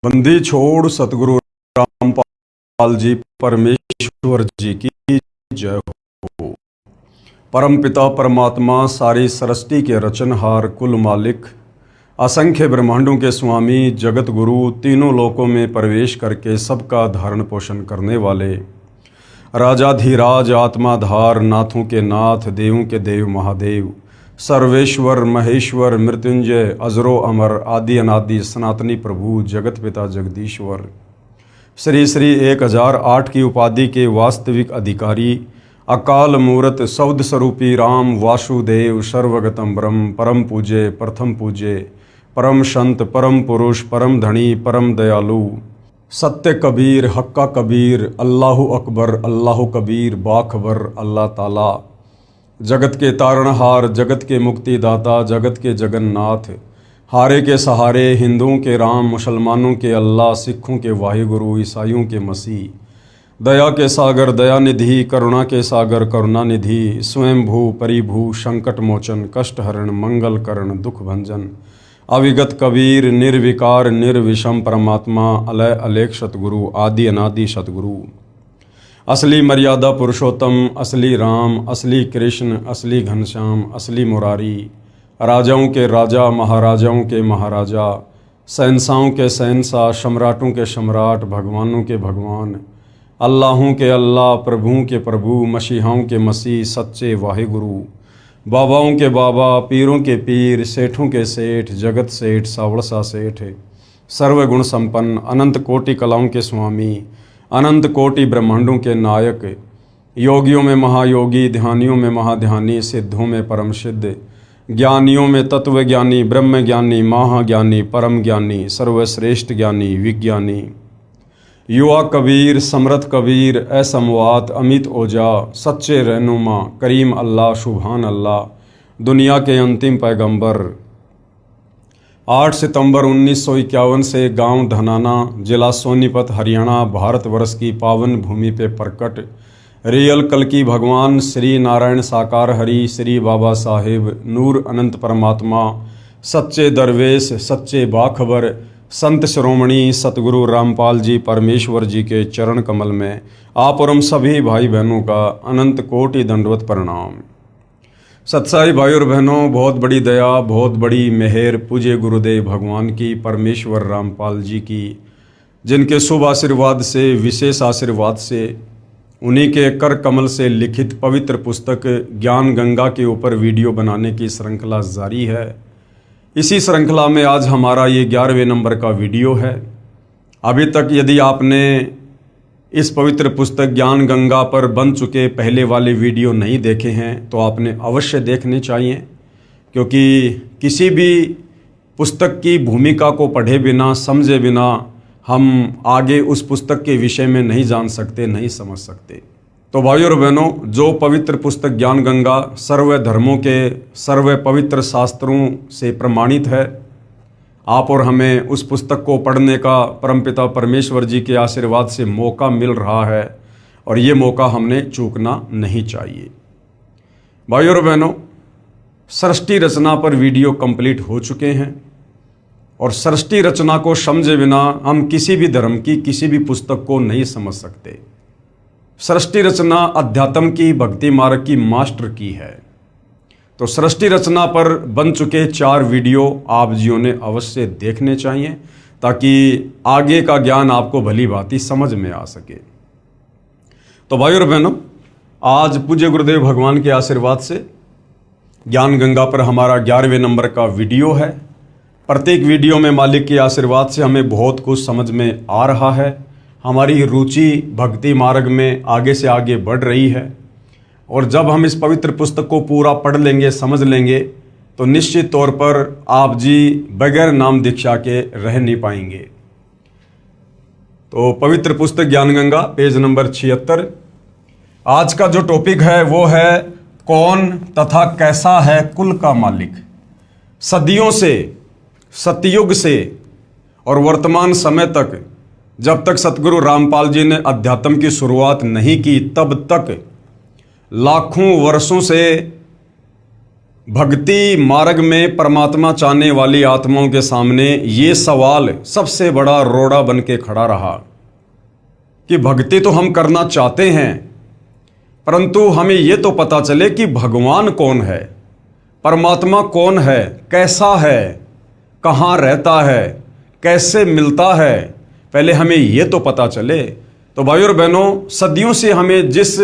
बंदी छोड़ सतगुरु रामपाल जी परमेश्वर जी की जय हो। परम पिता परमात्मा सारी सृष्टि के रचनहार कुल मालिक असंख्य ब्रह्मांडों के स्वामी जगत गुरु तीनों लोकों में प्रवेश करके सबका धारण पोषण करने वाले राजाधिराज आत्माधार नाथों के नाथ देवों के देव महादेव सर्वेश्वर महेश्वर मृत्युंजय अजरो अमर आदि अनादि सनातनी प्रभु जगत पिता जगदीश्वर श्री श्री 1008 की उपाधि के वास्तविक अधिकारी अकाल मूरत सौद स्वरूपी राम वासुदेव सर्वगतम ब्रह्म परम पूज्य प्रथम पूज्य परम संत परम पुरुष परम धनी परम दयालु सत्य कबीर हक्का कबीर अल्लाहु अकबर अल्लाहु कबीर बाखबर अल्लाह ताला जगत के तारणहार जगत के मुक्तिदाता जगत के जगन्नाथ हारे के सहारे हिंदुओं के राम मुसलमानों के अल्लाह सिखों के वाहिगुरु ईसाइयों के मसीह दया के सागर दयानिधि करुणा के सागर करुणानिधि स्वयंभू परिभू संकट मोचन कष्ट हरण मंगल करण दुख भंजन अविगत कबीर निर्विकार निर्विषम परमात्मा अलय अलेख सतगुरु आदि अनादि सतगुरु असली मर्यादा पुरुषोत्तम असली राम असली कृष्ण असली घनश्याम असली मुरारी राजाओं के राजा महाराजाओं के महाराजा शहंशाहों के शहंशाह सम्राटों के सम्राट भगवानों के भगवान अल्लाहों के अल्लाह प्रभुओं के प्रभु मसीहाओं के मसीह सच्चे वाहिगुरु बाबाओं के बाबा पीरों के पीर सेठों के सेठ जगत सेठ सावड़सा सेठ सर्वगुण संपन्न अनंत कोटि कलाओं के स्वामी अनंत कोटि ब्रह्मांडों के नायक योगियों में महायोगी ध्यानियों में महाध्यानी सिद्धों में परम सिद्ध ज्ञानियों में तत्व ज्ञानी ब्रह्म ज्ञानी महाज्ञानी परम ज्ञानी सर्वश्रेष्ठ ज्ञानी विज्ञानी युवा कबीर समर्थ कबीर असमवात अमित ओजा सच्चे रहनुमा करीम अल्लाह सुभान अल्लाह दुनिया के अंतिम पैगंबर 8 सितंबर 1951 से गांव धनाना जिला सोनीपत हरियाणा भारतवर्ष की पावन भूमि पे प्रकट रियल कल की भगवान श्री नारायण साकार हरि श्री बाबा साहेब नूर अनंत परमात्मा सच्चे दरवेश सच्चे बाखबर संत श्रोमणी सतगुरु रामपाल जी परमेश्वर जी के चरण कमल में आप और हम सभी भाई बहनों का अनंत कोटि दंडवत प्रणाम। सत्साई भाई और बहनों, बहुत बड़ी दया बहुत बड़ी मेहर पूज्य गुरुदेव भगवान की परमेश्वर रामपाल जी की, जिनके शुभ आशीर्वाद से विशेष आशीर्वाद से उन्हीं के कर कमल से लिखित पवित्र पुस्तक ज्ञान गंगा के ऊपर वीडियो बनाने की श्रृंखला जारी है। इसी श्रृंखला में आज हमारा ये 11वें नंबर का वीडियो है। अभी तक यदि आपने इस पवित्र पुस्तक ज्ञान गंगा पर बन चुके पहले वाले वीडियो नहीं देखे हैं तो आपने अवश्य देखने चाहिए, क्योंकि किसी भी पुस्तक की भूमिका को पढ़े बिना समझे बिना हम आगे उस पुस्तक के विषय में नहीं जान सकते नहीं समझ सकते। तो भाइयों और बहनों, जो पवित्र पुस्तक ज्ञान गंगा सर्व धर्मों के सर्व पवित्र शास्त्रों से प्रमाणित है, आप और हमें उस पुस्तक को पढ़ने का परमपिता परमेश्वर जी के आशीर्वाद से मौका मिल रहा है और ये मौका हमने चूकना नहीं चाहिए। भाइयों और बहनों, सृष्टि रचना पर वीडियो कंप्लीट हो चुके हैं और सृष्टि रचना को समझे बिना हम किसी भी धर्म की किसी भी पुस्तक को नहीं समझ सकते। सृष्टि रचना अध्यात्म की भक्ति मार्ग की मास्टर की है। तो सृष्टि रचना पर बन चुके 4 वीडियो आप जियों ने अवश्य देखने चाहिए, ताकि आगे का ज्ञान आपको भली भांति समझ में आ सके। तो भाइयों और बहनों, आज पूज्य गुरुदेव भगवान के आशीर्वाद से ज्ञान गंगा पर हमारा 11वें नंबर का वीडियो है। प्रत्येक वीडियो में मालिक के आशीर्वाद से हमें बहुत कुछ समझ में आ रहा है। हमारी रुचि भक्ति मार्ग में आगे से आगे बढ़ रही है और जब हम इस पवित्र पुस्तक को पूरा पढ़ लेंगे समझ लेंगे तो निश्चित तौर पर आप जी बगैर नाम दीक्षा के रह नहीं पाएंगे। तो पवित्र पुस्तक ज्ञान गंगा पेज नंबर 76। आज का जो टॉपिक है वो है कौन तथा कैसा है कुल का मालिक। सदियों से सतयुग से और वर्तमान समय तक, जब तक सतगुरु रामपाल जी ने अध्यात्म की शुरुआत नहीं की तब तक लाखों वर्षों से भक्ति मार्ग में परमात्मा चाहने वाली आत्माओं के सामने ये सवाल सबसे बड़ा रोड़ा बन के खड़ा रहा कि भक्ति तो हम करना चाहते हैं, परंतु हमें ये तो पता चले कि भगवान कौन है, परमात्मा कौन है, कैसा है, कहाँ रहता है, कैसे मिलता है, पहले हमें ये तो पता चले। तो भाइयों और बहनों, सदियों से हमें जिस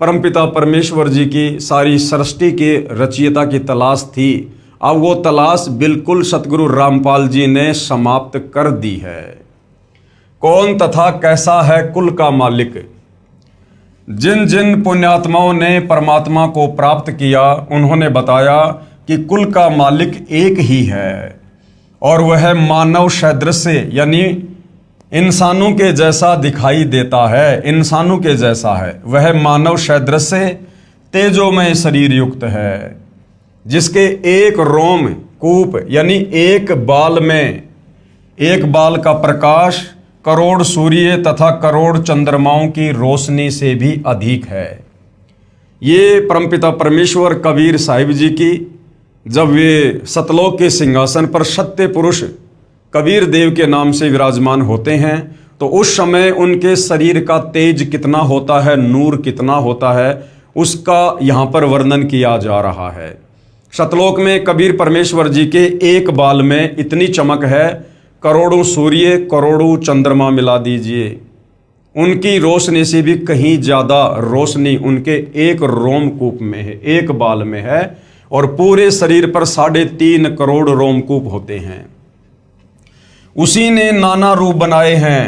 परमपिता परमेश्वर जी की सारी सृष्टि के रचयिता की तलाश थी, अब वो तलाश बिल्कुल सतगुरु रामपाल जी ने समाप्त कर दी है। कौन तथा कैसा है कुल का मालिक? जिन जिन पुण्यात्माओं ने परमात्मा को प्राप्त किया, उन्होंने बताया कि कुल का मालिक एक ही है और वह मानव सदृश यानी इंसानों के जैसा दिखाई देता है, इंसानों के जैसा है। वह मानव सदृश तेजोमय शरीर युक्त है, जिसके एक रोम कूप यानी एक बाल में, एक बाल का प्रकाश करोड़ सूर्य तथा करोड़ चंद्रमाओं की रोशनी से भी अधिक है। ये परमपिता परमेश्वर कबीर साहिब जी की जब वे सतलोक के सिंहासन पर सत्य पुरुष कबीर देव के नाम से विराजमान होते हैं, तो उस समय उनके शरीर का तेज कितना होता है, नूर कितना होता है, उसका यहाँ पर वर्णन किया जा रहा है। सतलोक में कबीर परमेश्वर जी के एक बाल में इतनी चमक है, करोड़ों सूर्य करोड़ों चंद्रमा मिला दीजिए, उनकी रोशनी से भी कहीं ज़्यादा रोशनी उनके एक रोमकूप में है, एक बाल में है। और पूरे शरीर पर 3.5 करोड़ रोमकूप होते हैं। उसी ने नाना रूप बनाए हैं।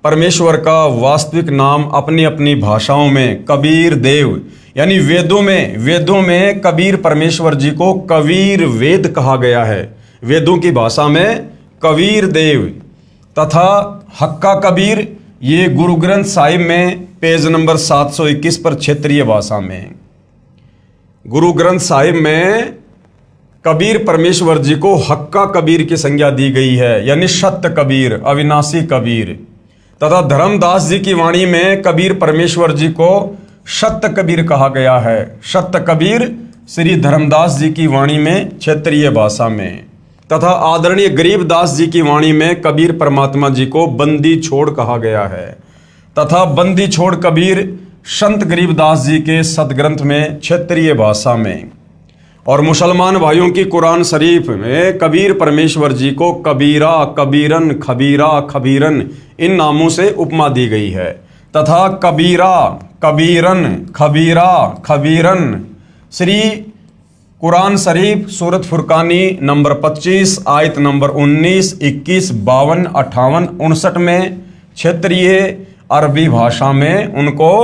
परमेश्वर का वास्तविक नाम अपनी अपनी भाषाओं में कबीर देव यानी वेदों में कबीर परमेश्वर जी को कबीर वेद कहा गया है, वेदों की भाषा में कबीर देव। तथा हक्का कबीर ये गुरु ग्रंथ साहिब में पेज नंबर 721 पर क्षेत्रीय भाषा में, गुरु ग्रंथ साहिब में कबीर परमेश्वर जी को हक्का कबीर की संज्ञा दी गई है, यानी सत्य कबीर, अविनाशी कबीर। तथा धर्मदास जी की वाणी में कबीर परमेश्वर जी को सत्य कबीर कहा गया है, सत्य कबीर श्री धर्मदास जी की वाणी में क्षेत्रीय भाषा में। तथा आदरणीय गरीबदास जी की वाणी में कबीर परमात्मा जी को बंदी छोड़ कहा गया है। तथा बंदी छोड़ कबीर संत गरीबदास जी के सदग्रंथ में क्षेत्रीय भाषा में। और मुसलमान भाइयों की कुरान शरीफ में कबीर परमेश्वर जी को कबीरा, कबीरन, खबीरा, खबीरन इन नामों से उपमा दी गई है। तथा कबीरा, कबीरन, खबीरा, खबीरन श्री कुरान शरीफ सूरत फुरकानी नंबर 25 आयत नंबर 19, 21, 52, 58, 59 में क्षेत्रीय अरबी भाषा में उनको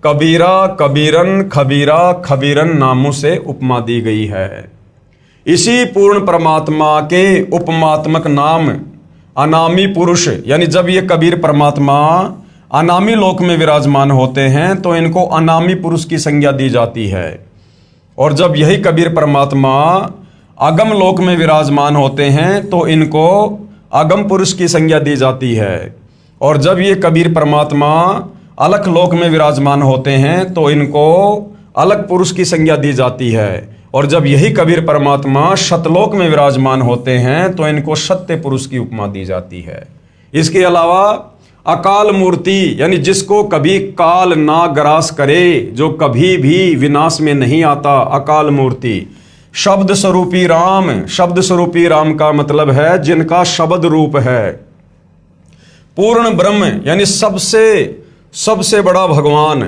कबीरा, कबीरन, खबीरा, खबीरन नामों से उपमा दी गई है। इसी पूर्ण परमात्मा के उपमात्मक नाम अनामी पुरुष, यानी जब ये कबीर परमात्मा अनामी लोक में विराजमान होते हैं तो इनको अनामी पुरुष की संज्ञा दी जाती है। और जब यही कबीर परमात्मा अगम लोक में विराजमान होते हैं तो इनको अगम पुरुष की संज्ञा दी जाती है। और जब ये कबीर परमात्मा अलख लोक में विराजमान होते हैं तो इनको अलग पुरुष की संज्ञा दी जाती है। और जब यही कबीर परमात्मा सतलोक में विराजमान होते हैं तो इनको सत्य पुरुष की उपमा दी जाती है। इसके अलावा अकाल मूर्ति, यानी जिसको कभी काल ना ग्रास करे, जो कभी भी विनाश में नहीं आता, अकाल मूर्ति। शब्द स्वरूपी राम, शब्द स्वरूपी राम का मतलब है जिनका शब्द रूप है। पूर्ण ब्रह्म यानी सबसे बड़ा भगवान।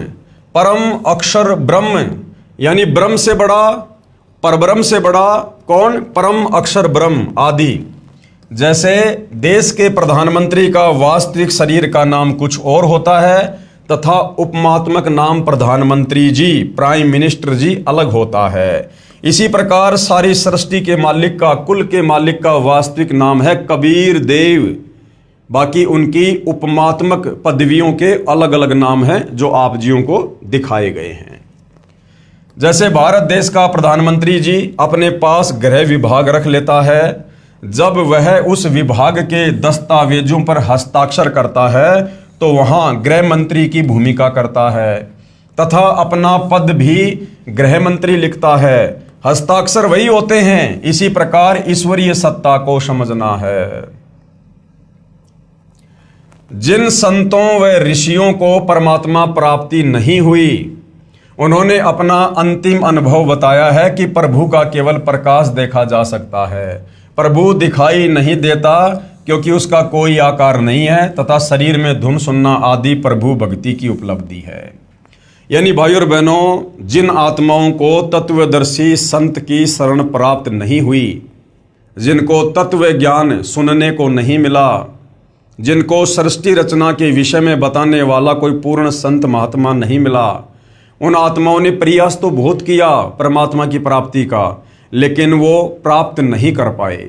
परम अक्षर ब्रह्म यानी ब्रह्म से बड़ा, परब्रह्म से बड़ा कौन? परम अक्षर ब्रह्म आदि। जैसे देश के प्रधानमंत्री का वास्तविक शरीर का नाम कुछ और होता है तथा उपमात्मक नाम प्रधानमंत्री जी, प्राइम मिनिस्टर जी अलग होता है। इसी प्रकार सारी सृष्टि के मालिक का, कुल के मालिक का वास्तविक नाम है कबीर देव। बाकी उनकी उपमात्मक पदवियों के अलग अलग नाम हैं जो आप जियों को दिखाए गए हैं। जैसे भारत देश का प्रधानमंत्री जी अपने पास गृह विभाग रख लेता है, जब वह उस विभाग के दस्तावेजों पर हस्ताक्षर करता है तो वहाँ गृह मंत्री की भूमिका करता है। तथा अपना पद भी गृह मंत्री लिखता है। हस्ताक्षर वही होते हैं। इसी प्रकार ईश्वरीय सत्ता को समझना है। जिन संतों व ऋषियों को परमात्मा प्राप्ति नहीं हुई, उन्होंने अपना अंतिम अनुभव बताया है कि प्रभु का केवल प्रकाश देखा जा सकता है। प्रभु दिखाई नहीं देता क्योंकि उसका कोई आकार नहीं है तथा शरीर में धुन सुनना आदि प्रभु भक्ति की उपलब्धि है। यानी भाई और बहनों, जिन आत्माओं को तत्वदर्शी संत की शरण प्राप्त नहीं हुई, जिनको तत्व ज्ञान सुनने को नहीं मिला, जिनको सृष्टि रचना के विषय में बताने वाला कोई पूर्ण संत महात्मा नहीं मिला, उन आत्माओं ने प्रयास तो बहुत किया परमात्मा की प्राप्ति का, लेकिन वो प्राप्त नहीं कर पाए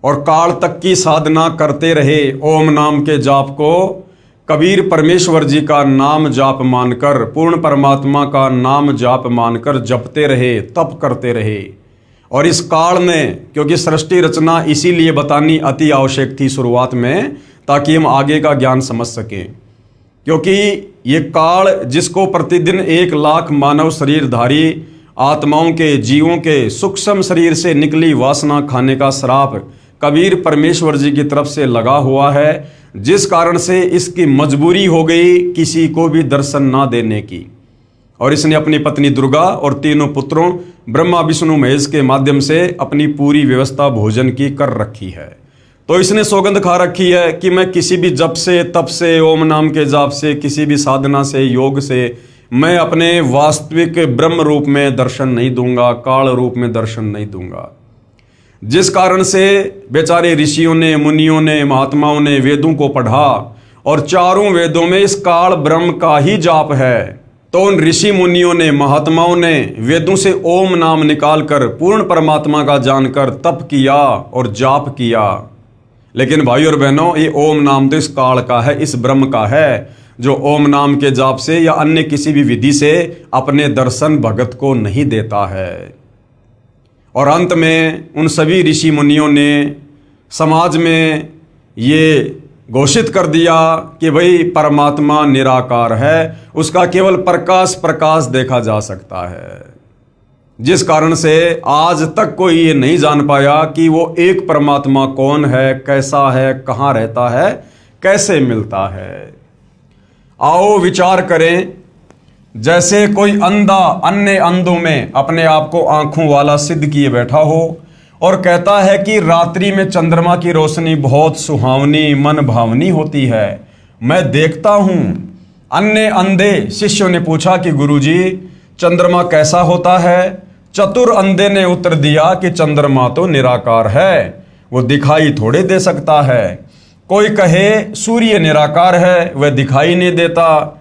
और काल तक की साधना करते रहे। ओम नाम के जाप को कबीर परमेश्वर जी का नाम जाप मानकर, पूर्ण परमात्मा का नाम जाप मानकर जपते रहे, तप करते रहे। और इस काल में, क्योंकि सृष्टि रचना इसीलिए बतानी अति आवश्यक थी शुरुआत में, ताकि हम आगे का ज्ञान समझ सकें। क्योंकि ये काल जिसको प्रतिदिन 1 लाख मानव शरीरधारी आत्माओं के, जीवों के सूक्ष्म शरीर से निकली वासना खाने का श्राप कबीर परमेश्वर जी की तरफ से लगा हुआ है, जिस कारण से इसकी मजबूरी हो गई किसी को भी दर्शन ना देने की। और इसने अपनी पत्नी दुर्गा और तीनों पुत्रों ब्रह्मा विष्णु महेश के माध्यम से अपनी पूरी व्यवस्था भोजन की कर रखी है। तो इसने सौगंध खा रखी है कि मैं किसी भी जप से, तप से, ओम नाम के जाप से, किसी भी साधना से, योग से मैं अपने वास्तविक ब्रह्म रूप में दर्शन नहीं दूंगा, काल रूप में दर्शन नहीं दूंगा। जिस कारण से बेचारे ऋषियों ने, मुनियों ने, महात्माओं ने वेदों को पढ़ा और चारों वेदों में इस काल ब्रह्म का ही जाप है। तो उन ऋषि मुनियों ने, महात्माओं ने वेदों से ओम नाम निकालकर पूर्ण परमात्मा का जानकर तप किया और जाप किया। लेकिन भाई और बहनों, ये ओम नाम तो इस काल का है, इस ब्रह्म का है, जो ओम नाम के जाप से या अन्य किसी भी विधि से अपने दर्शन भगत को नहीं देता है। और अंत में उन सभी ऋषि मुनियों ने समाज में ये घोषित कर दिया कि भाई परमात्मा निराकार है, उसका केवल प्रकाश देखा जा सकता है। जिस कारण से आज तक कोई ये नहीं जान पाया कि वो एक परमात्मा कौन है, कैसा है, कहाँ रहता है, कैसे मिलता है। आओ विचार करें, जैसे कोई अंधा अन्य अंधों में अपने आप को आंखों वाला सिद्ध किए बैठा हो और कहता है कि रात्रि में चंद्रमा की रोशनी बहुत सुहावनी, मन भावनी होती है, मैं देखता हूं। अन्य अंधे शिष्यों ने पूछा कि गुरुजी चंद्रमा कैसा होता है? चतुर अंधे ने उत्तर दिया कि चंद्रमा तो निराकार है, वो दिखाई थोड़े दे सकता है। कोई कहे सूर्य निराकार है, वह दिखाई नहीं देता,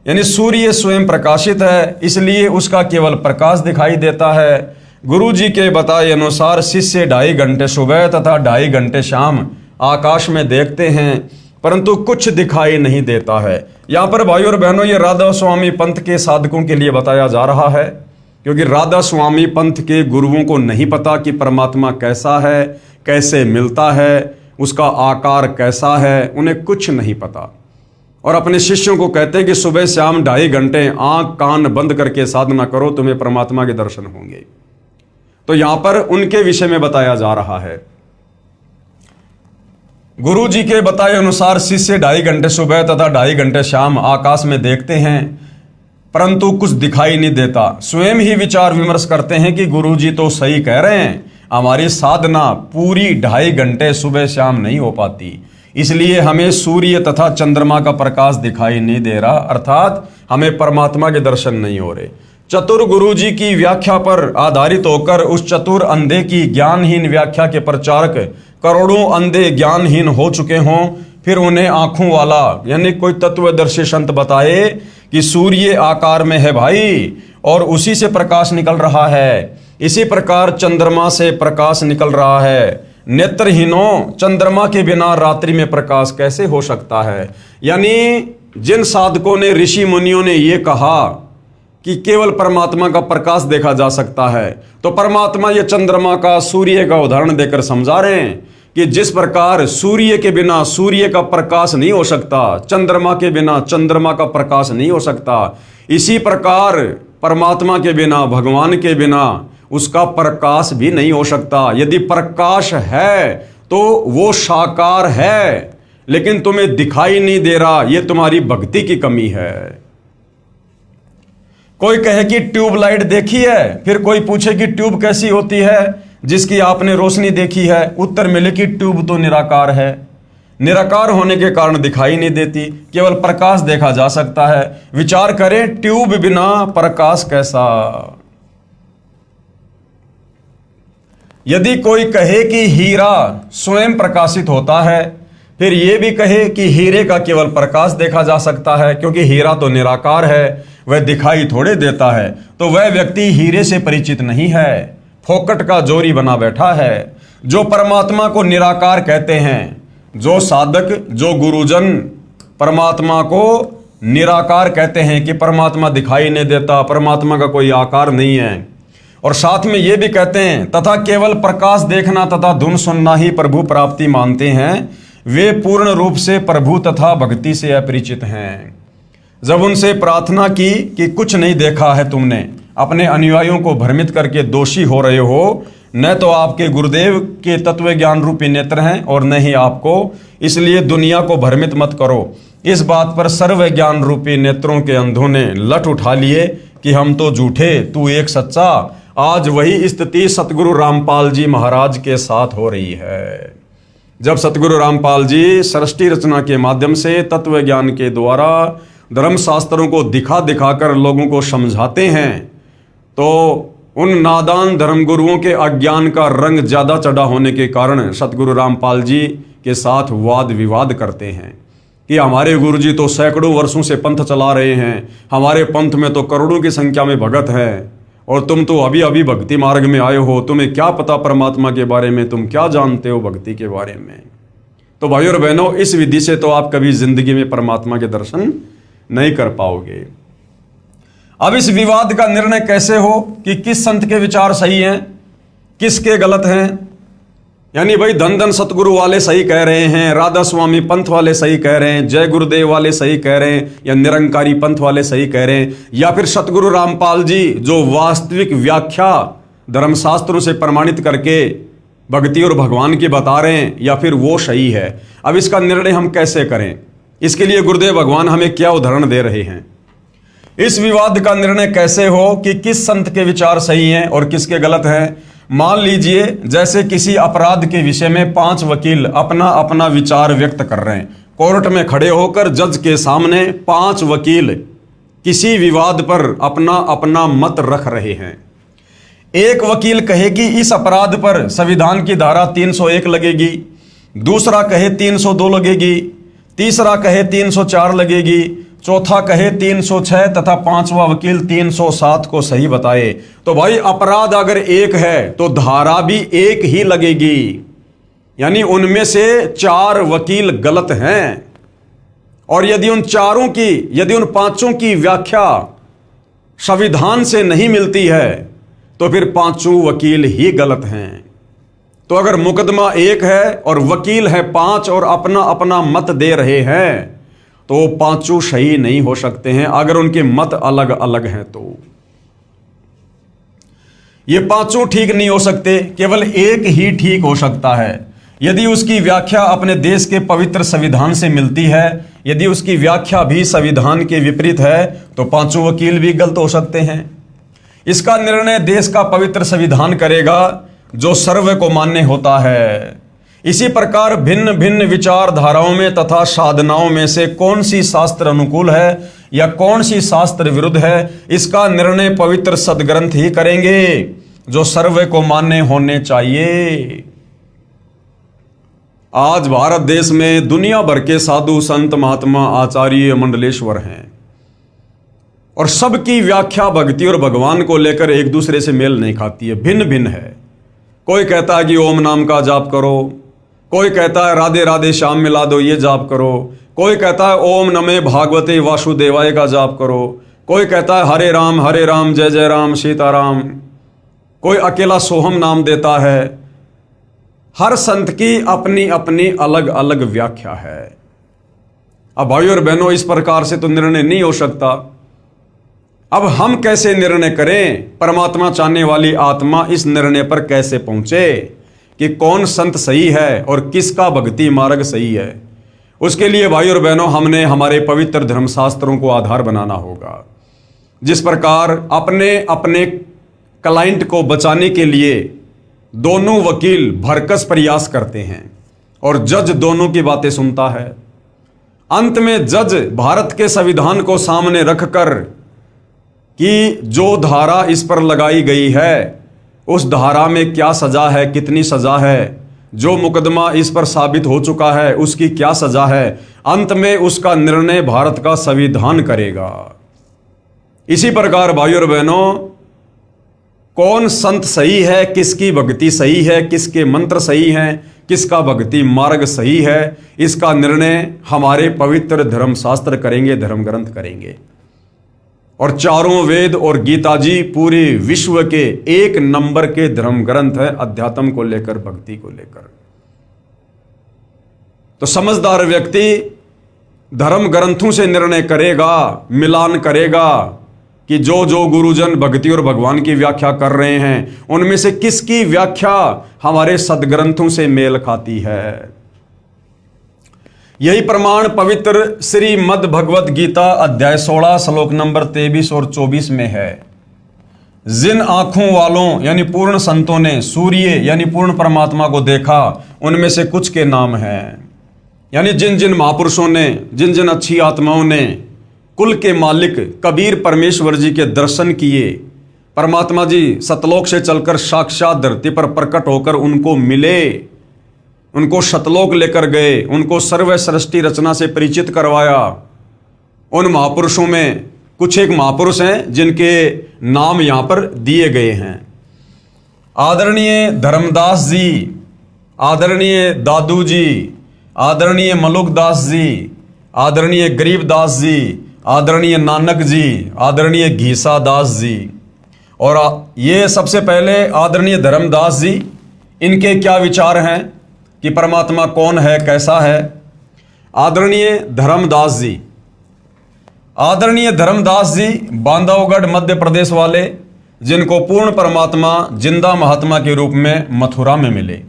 यानी सूर्य स्वयं प्रकाशित है, इसलिए उसका केवल प्रकाश दिखाई देता है। गुरु जी के बताए अनुसार शिष्य 2.5 घंटे सुबह तथा 2.5 घंटे शाम आकाश में देखते हैं, परंतु कुछ दिखाई नहीं देता है। यहाँ पर भाई और बहनों, ये राधा स्वामी पंथ के साधकों के लिए बताया जा रहा है, क्योंकि राधा स्वामी पंथ के गुरुओं को नहीं पता कि परमात्मा कैसा है, कैसे मिलता है, उसका आकार कैसा है, उन्हें कुछ नहीं पता। और अपने शिष्यों को कहते हैं कि सुबह शाम 2.5 घंटे आंख कान बंद करके साधना करो, तुम्हें परमात्मा के दर्शन होंगे। तो यहां पर उनके विषय में बताया जा रहा है। गुरु जी के बताए अनुसार शिष्य 2.5 घंटे सुबह तथा 2.5 घंटे शाम आकाश में देखते हैं, परंतु कुछ दिखाई नहीं देता। स्वयं ही विचार विमर्श करते हैं कि गुरु जी तो सही कह रहे हैं, हमारी साधना पूरी 2.5 घंटे सुबह शाम नहीं हो पाती, इसलिए हमें सूर्य तथा चंद्रमा का प्रकाश दिखाई नहीं दे रहा, अर्थात हमें परमात्मा के दर्शन नहीं हो रहे। चतुर गुरु जी की व्याख्या पर आधारित होकर उस चतुर अंधे की ज्ञानहीन व्याख्या के प्रचारक करोड़ों अंधे ज्ञानहीन हो चुके हों, फिर उन्हें आंखों वाला यानी कोई तत्वदर्शी संत बताए कि सूर्य आकार में है भाई और उसी से प्रकाश निकल रहा है, इसी प्रकार चंद्रमा से प्रकाश निकल रहा है। नेत्रहीनों, चंद्रमा के बिना रात्रि में प्रकाश कैसे हो सकता है? यानी जिन साधकों ने, ऋषि मुनियों ने ये कहा कि केवल परमात्मा का प्रकाश देखा जा सकता है, तो परमात्मा ये चंद्रमा का, सूर्य का उदाहरण देकर समझा रहे हैं कि जिस प्रकार सूर्य के बिना सूर्य का प्रकाश नहीं हो सकता, चंद्रमा के बिना चंद्रमा का प्रकाश नहीं हो सकता, इसी प्रकार परमात्मा के बिना, भगवान के बिना उसका प्रकाश भी नहीं हो सकता। यदि प्रकाश है तो वो साकार है, लेकिन तुम्हें दिखाई नहीं दे रहा, ये तुम्हारी भक्ति की कमी है। कोई कहे कि ट्यूबलाइट देखी है, फिर कोई पूछे कि ट्यूब कैसी होती है जिसकी आपने रोशनी देखी है, उत्तर मिले कि ट्यूब तो निराकार है। निराकार होने के कारण दिखाई नहीं देती, केवल प्रकाश देखा जा सकता है। विचार करें, ट्यूब बिना प्रकाश कैसा। यदि कोई कहे कि हीरा स्वयं प्रकाशित होता है, फिर यह भी कहे कि हीरे का केवल प्रकाश देखा जा सकता है, क्योंकि हीरा तो निराकार है, वह दिखाई थोड़े देता है, तो वह व्यक्ति हीरे से परिचित नहीं है, फोकट का जोरी बना बैठा है। जो परमात्मा को निराकार कहते हैं, जो साधक, जो गुरुजन परमात्मा को निराकार कहते हैं कि परमात्मा दिखाई नहीं देता, परमात्मा का कोई आकार नहीं है, और साथ में ये भी कहते हैं तथा केवल प्रकाश देखना तथा धुन सुनना ही प्रभु प्राप्ति मानते हैं, वे पूर्ण रूप से प्रभु तथा भक्ति से अपरिचित हैं। जब उनसे प्रार्थना की कि कुछ नहीं देखा है तुमने, अपने अनुयायियों को भ्रमित करके दोषी हो रहे हो, न तो आपके गुरुदेव के तत्व ज्ञान रूपी नेत्र हैं और न ही आपको, इसलिए दुनिया को भ्रमित मत करो। इस बात पर सर्व ज्ञान रूपी नेत्रों के अंधों ने लठ उठा लिए कि हम तो झूठे, तू एक सच्चा। आज वही स्थिति सतगुरु रामपाल जी महाराज के साथ हो रही है। जब सतगुरु रामपाल जी सृष्टि रचना के माध्यम से तत्व ज्ञान के द्वारा धर्म शास्त्रों को दिखा दिखाकर लोगों को समझाते हैं, तो उन नादान धर्मगुरुओं के अज्ञान का रंग ज्यादा चढ़ा होने के कारण सतगुरु रामपाल जी के साथ वाद विवाद करते हैं कि हमारे गुरुजी तो सैकड़ों वर्षों से पंथ चला रहे हैं, हमारे पंथ में तो करोड़ों की संख्या में भगत हैं, और तुम तो अभी अभी भक्ति मार्ग में आए हो, तुम्हें क्या पता परमात्मा के बारे में, तुम क्या जानते हो भक्ति के बारे में। तो भाइयों और बहनों, इस विधि से तो आप कभी जिंदगी में परमात्मा के दर्शन नहीं कर पाओगे। अब इस विवाद का निर्णय कैसे हो कि किस संत के विचार सही हैं, किसके गलत हैं। यानी भाई धन धन सतगुरु वाले सही कह रहे हैं, राधा स्वामी पंथ वाले सही कह रहे हैं, जय गुरुदेव वाले सही कह रहे हैं, या निरंकारी पंथ वाले सही कह रहे हैं, या फिर सतगुरु रामपाल जी जो वास्तविक व्याख्या धर्मशास्त्रों से प्रमाणित करके भक्ति और भगवान की बता रहे हैं, या फिर वो सही है। अब इसका निर्णय हम कैसे करें, इसके लिए गुरुदेव भगवान हमें क्या उदाहरण दे रहे हैं। इस विवाद का निर्णय कैसे हो कि किस संत के विचार सही हैं और किसके गलत हैं। मान लीजिए जैसे किसी अपराध के विषय में 5 वकील अपना अपना विचार व्यक्त कर रहे हैं, कोर्ट में खड़े होकर जज के सामने 5 वकील किसी विवाद पर अपना अपना मत रख रहे हैं। एक वकील कहे कि इस अपराध पर संविधान की धारा 301 लगेगी, दूसरा कहे 302 लगेगी, तीसरा कहे 304 लगेगी, चौथा कहे 306 तथा 5वां वकील 307 को सही बताए। तो भाई अपराध अगर एक है तो धारा भी एक ही लगेगी, यानी उनमें से 4 वकील गलत हैं। और यदि उन 5 की व्याख्या संविधान से नहीं मिलती है तो फिर 5 वकील ही गलत हैं। तो अगर मुकदमा एक है और वकील है 5 और अपना अपना मत दे रहे हैं, तो 5 सही नहीं हो सकते हैं अगर उनके मत अलग अलग हैं। तो ये 5 ठीक नहीं हो सकते, केवल एक ही ठीक हो सकता है। यदि उसकी व्याख्या अपने देश के पवित्र संविधान से मिलती है, यदि उसकी व्याख्या भी संविधान के विपरीत है, तो 5 वकील भी गलत हो सकते हैं। इसका निर्णय देश का पवित्र संविधान करेगा जो सर्व को मान्य होता है। इसी प्रकार भिन्न भिन्न विचारधाराओं में तथा साधनाओं में से कौन सी शास्त्र अनुकूल है या कौन सी शास्त्र विरुद्ध है, इसका निर्णय पवित्र सदग्रंथ ही करेंगे जो सर्व को मान्य होने चाहिए। आज भारत देश में दुनिया भर के साधु संत महात्मा आचार्य मंडलेश्वर हैं और सबकी व्याख्या भक्ति और भगवान को लेकर एक दूसरे से मेल नहीं खाती है, भिन्न भिन्न है। कोई कहता है कि ओम नाम का जाप करो, कोई कहता है राधे राधे श्याम मिला दो ये जाप करो, कोई कहता है ओम नमे भागवते वासुदेवाय का जाप करो, कोई कहता है हरे राम जय जय राम सीताराम, कोई अकेला सोहम नाम देता है। हर संत की अपनी अपनी अलग अलग व्याख्या है। अब भाइयों और बहनों, इस प्रकार से तो निर्णय नहीं हो सकता। अब हम कैसे निर्णय करें, परमात्मा चाहने वाली आत्मा इस निर्णय पर कैसे पहुंचे कि कौन संत सही है और किसका भक्ति मार्ग सही है। उसके लिए भाई और बहनों, हमने हमारे पवित्र धर्मशास्त्रों को आधार बनाना होगा। जिस प्रकार अपने अपने क्लाइंट को बचाने के लिए दोनों वकील भरकस प्रयास करते हैं और जज दोनों की बातें सुनता है, अंत में जज भारत के संविधान को सामने रखकर कि जो धारा इस पर लगाई गई है उस धारा में क्या सजा है, कितनी सजा है, जो मुकदमा इस पर साबित हो चुका है उसकी क्या सजा है, अंत में उसका निर्णय भारत का संविधान करेगा। इसी प्रकार भाइयों और बहनों, कौन संत सही है, किसकी भक्ति सही है, किसके मंत्र सही हैं, किसका भक्ति मार्ग सही है, इसका निर्णय हमारे पवित्र धर्मशास्त्र करेंगे, धर्म ग्रंथ करेंगे। और चारों वेद और गीता जी पूरे विश्व के एक नंबर के धर्म ग्रंथ है, अध्यात्म को लेकर, भक्ति को लेकर। तो समझदार व्यक्ति धर्म ग्रंथों से निर्णय करेगा, मिलान करेगा कि जो जो गुरुजन भक्ति और भगवान की व्याख्या कर रहे हैं उनमें से किसकी व्याख्या हमारे सदग्रंथों से मेल खाती है। यही प्रमाण पवित्र श्रीमद् भगवत गीता अध्याय 16 श्लोक नंबर 23 और 24 में है। जिन आंखों वालों यानी पूर्ण संतों ने सूर्य यानी पूर्ण परमात्मा को देखा, उनमें से कुछ के नाम हैं। यानी जिन जिन महापुरुषों ने, जिन जिन अच्छी आत्माओं ने कुल के मालिक कबीर परमेश्वर जी के दर्शन किए, परमात्मा जी सतलोक से चलकर साक्षात धरती पर प्रकट होकर उनको मिले, उनको सतलोक लेकर गए, उनको सर्व सृष्टि रचना से परिचित करवाया। उन महापुरुषों में कुछ एक महापुरुष हैं जिनके नाम यहाँ पर दिए गए हैं। आदरणीय धर्मदास जी, आदरणीय दादू जी, आदरणीय मलुकदास जी, आदरणीय गरीबदास जी, आदरणीय नानक जी, आदरणीय घीसा दास जी। और ये सबसे पहले आदरणीय धर्मदास जी, इनके क्या विचार हैं कि परमात्मा कौन है, कैसा है। आदरणीय धर्मदास जी, आदरणीय धर्मदास जी बांधवगढ़ मध्य प्रदेश वाले, जिनको पूर्ण परमात्मा जिंदा महात्मा के रूप में मथुरा में मिले।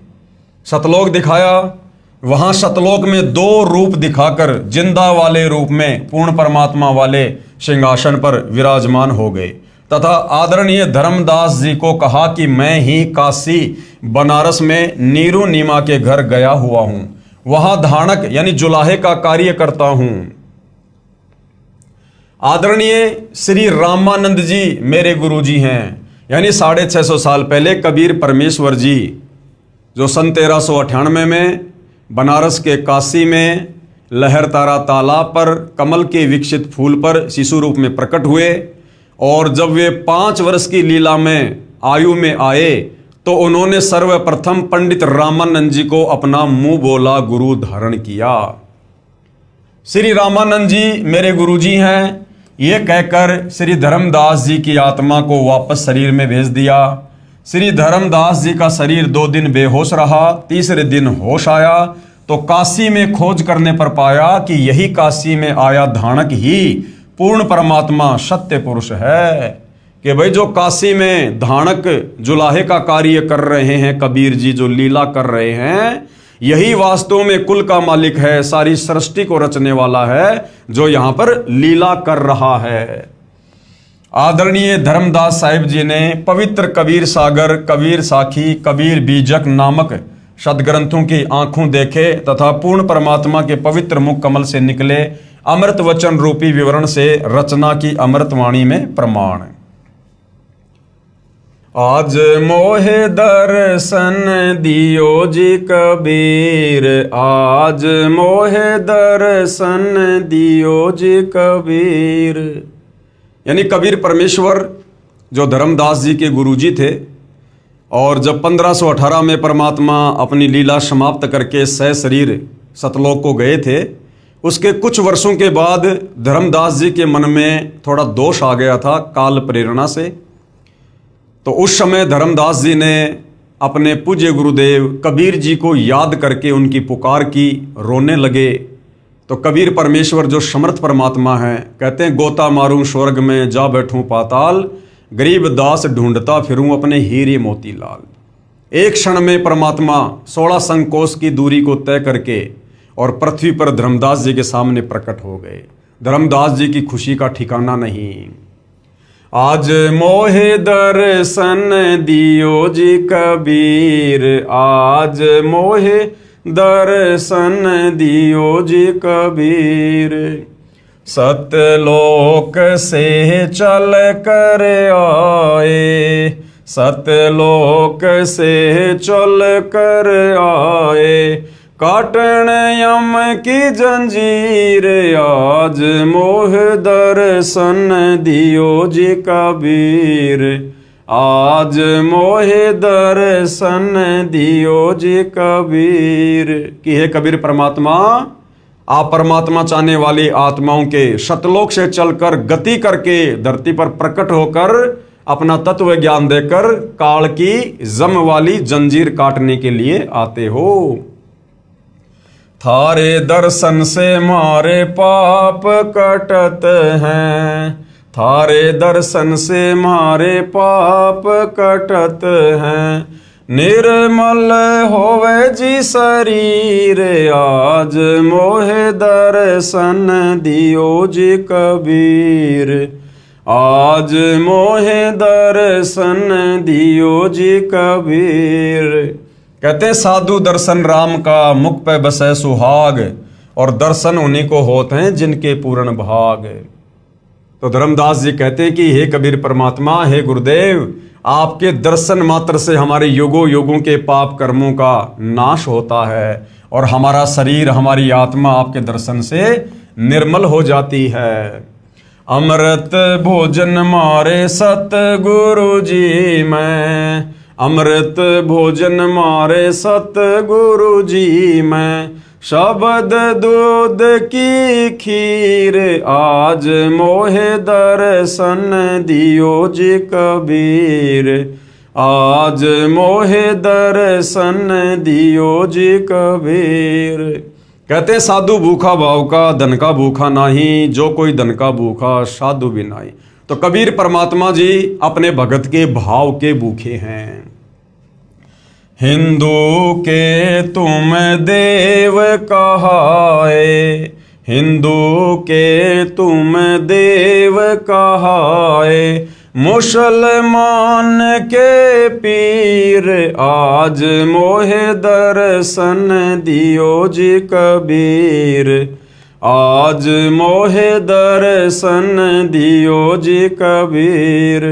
सतलोक दिखाया, वहां सतलोक में दो रूप दिखाकर जिंदा वाले रूप में पूर्ण परमात्मा वाले सिंहासन पर विराजमान हो गए। तथा आदरणीय धर्मदास जी को कहा कि मैं ही काशी बनारस में नीरू नीमा के घर गया हुआ हूं, वहां धानक यानी जुलाहे का कार्य करता हूं। आदरणीय श्री रामानंद जी मेरे गुरु जी हैं, यानी 650 साल पहले कबीर परमेश्वर जी जो सन 1398 में बनारस के काशी में लहरतारा तालाब पर कमल के विकसित फूल पर शिशु रूप में प्रकट हुए। और जब वे 5 वर्ष की लीला में आयु में आए तो उन्होंने सर्वप्रथम पंडित रामानंद जी को अपना मुंह बोला गुरु धारण किया। श्री रामानंद जी मेरे गुरु जी हैं, ये कहकर श्री धर्मदास जी की आत्मा को वापस शरीर में भेज दिया। श्री धर्मदास जी का शरीर 2 दिन बेहोश रहा, तीसरे दिन होश आया तो काशी में खोज करने पर पाया कि यही काशी में आया धानक ही पूर्ण परमात्मा सत्य पुरुष है। कि भाई जो काशी में धानक जुलाहे का कार्य कर रहे हैं, कबीर जी जो लीला कर रहे हैं, यही वास्तव में कुल का मालिक है, सारी सृष्टि को रचने वाला है, जो यहाँ पर लीला कर रहा है। आदरणीय धर्मदास साहिब जी ने पवित्र कबीर सागर, कबीर साखी, कबीर बीजक नामक सदग्रंथों की आंखों देखे तथा पूर्ण परमात्मा के पवित्र मुख कमल से निकले अमृत वचन रूपी विवरण से रचना की अमृतवाणी में प्रमाण। आज मोहे दर्शन दियो जी कबीर, आज मोहे दर्शन दियो जी कबीर। यानी कबीर परमेश्वर जो धर्मदास जी के गुरुजी थे, और जब 1518 में परमात्मा अपनी लीला समाप्त करके सह शरीर सतलोक को गए थे, उसके कुछ वर्षों के बाद धर्मदास जी के मन में थोड़ा दोष आ गया था काल प्रेरणा से। तो उस समय धर्मदास जी ने अपने पूज्य गुरुदेव कबीर जी को याद करके उनकी पुकार की, रोने लगे। तो कबीर परमेश्वर जो समर्थ परमात्मा है, कहते हैं गोता मारूं स्वर्ग में जा बैठूं पाताल, गरीब दास ढूंढता फिरूं अपने हीरे मोती लाल। एक क्षण में परमात्मा 16 संकोश की दूरी को तय करके और पृथ्वी पर धर्मदास जी के सामने प्रकट हो गए। धर्मदास जी की खुशी का ठिकाना नहीं। आज मोहे दर्शन दियो जी कबीर, आज मोहे दर्शन दियो जी कबीर। सतलोक से चल कर आए, सतलोक से चल कर आए, काटन यम की जंजीर, आज मोह दर्शन दियो जी कबीर, आज मोहे दर्शन दियो जी कबीर। कि हे कबीर परमात्मा, आप परमात्मा चाहने वाली आत्माओं के शतलोक से चलकर गति करके धरती पर प्रकट होकर अपना तत्व ज्ञान देकर काल की जम वाली जंजीर काटने के लिए आते हो। थारे दर्शन से मारे पाप कटत हैं, थारे दर्शन से मारे पाप कटत हैं, निर्मल होवे जी शरीर, आज मोहे दर्शन दियो जी कबीर, आज मोहे दर्शन दियो जी कबीर। कहते हैं साधु दर्शन राम का मुख पे बसे सुहाग, और दर्शन उन्हीं को होते हैं जिनके पूर्ण भाग। तो धर्मदास जी कहते हैं कि हे कबीर परमात्मा, हे गुरुदेव, आपके दर्शन मात्र से हमारे युगों युगों के पाप कर्मों का नाश होता है और हमारा शरीर, हमारी आत्मा आपके दर्शन से निर्मल हो जाती है। अमृत भोजन मारे सतगुरु जी मैं, अमृत भोजन मारे सतगुरु जी मैं, शब्द दूध की खीर, आज मोहे दर्शन दियो जी कबीर, आज मोहे दर्शन दियो जी कबीर। कहते साधु भूखा भाव का, धन का भूखा नाही, जो कोई धन का भूखा साधु भी नाही। तो कबीर परमात्मा जी अपने भगत के भाव के भूखे हैं। हिंदू के तुम देव कहाए, हिंदू के तुम देव कहाए, मुसलमान के पीर, आज मोहे दर्शन दियो जी कबीर, आज मोहे दर्शन दियो जी कबीर।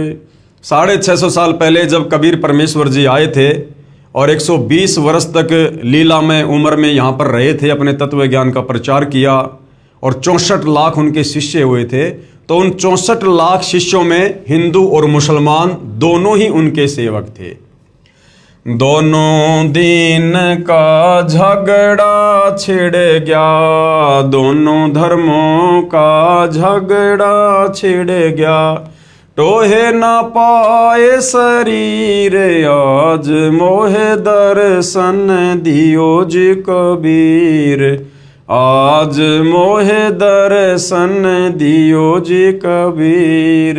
650 साल पहले जब कबीर परमेश्वर जी आए थे और 120 वर्ष तक लीला में उम्र में यहाँ पर रहे थे, अपने तत्व ज्ञान का प्रचार किया और 64 लाख उनके शिष्य हुए थे। तो उन 64 लाख शिष्यों में हिंदू और मुसलमान दोनों ही उनके सेवक थे। दोनों दीन का झगड़ा छिड़ गया, दोनों धर्मों का झगड़ा छिड़ गया, टोहे ना पाए शरीर, आज मोहे दर्शन दियो जी कबीर, आज मोहे दर्शन दियो जी कबीर।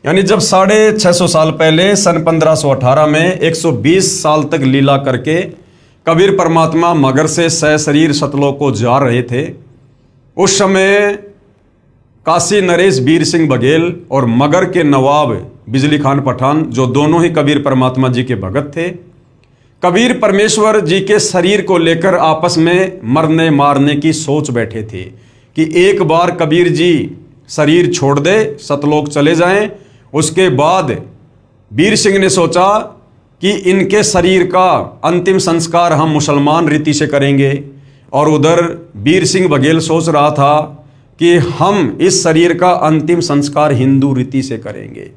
यानी जब 650 साल पहले सन 1518 में 120 साल तक लीला करके कबीर परमात्मा मगर से सशरीर सतलोक को जा रहे थे, उस समय काशी नरेश वीर सिंह बघेल और मगर के नवाब बिजली खान पठान, जो दोनों ही कबीर परमात्मा जी के भगत थे, कबीर परमेश्वर जी के शरीर को लेकर आपस में मरने मारने की सोच बैठे थे कि एक बार कबीर जी शरीर छोड़ दे, सतलोक चले जाएं। उसके बाद वीर सिंह ने सोचा कि इनके शरीर का अंतिम संस्कार हम मुसलमान रीति से करेंगे, और उधर वीर सिंह बघेल सोच रहा था कि हम इस शरीर का अंतिम संस्कार हिंदू रीति से करेंगे।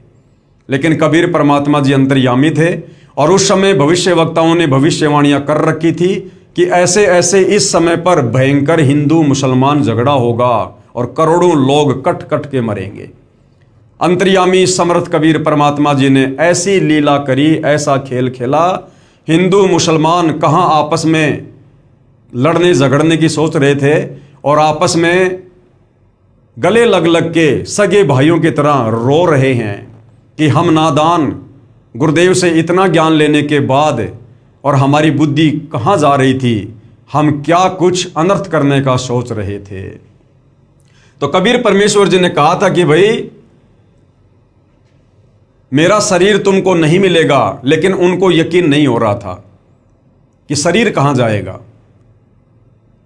लेकिन कबीर परमात्मा जी अंतर्यामी थे और उस समय भविष्य वक्ताओं ने भविष्यवाणियां कर रखी थी कि ऐसे ऐसे इस समय पर भयंकर हिंदू मुसलमान झगड़ा होगा और करोड़ों लोग कट कट के मरेंगे। अंतर्यामी समर्थ कबीर परमात्मा जी ने ऐसी लीला करी, ऐसा खेल खेला, हिंदू मुसलमान कहाँ आपस में लड़ने झगड़ने की सोच रहे थे और आपस में गले लग लग के सगे भाइयों की तरह रो रहे हैं कि हम नादान गुरुदेव से इतना ज्ञान लेने के बाद और हमारी बुद्धि कहाँ जा रही थी, हम क्या कुछ अनर्थ करने का सोच रहे थे। तो कबीर परमेश्वर जी ने कहा था कि भाई मेरा शरीर तुमको नहीं मिलेगा, लेकिन उनको यकीन नहीं हो रहा था कि शरीर कहाँ जाएगा।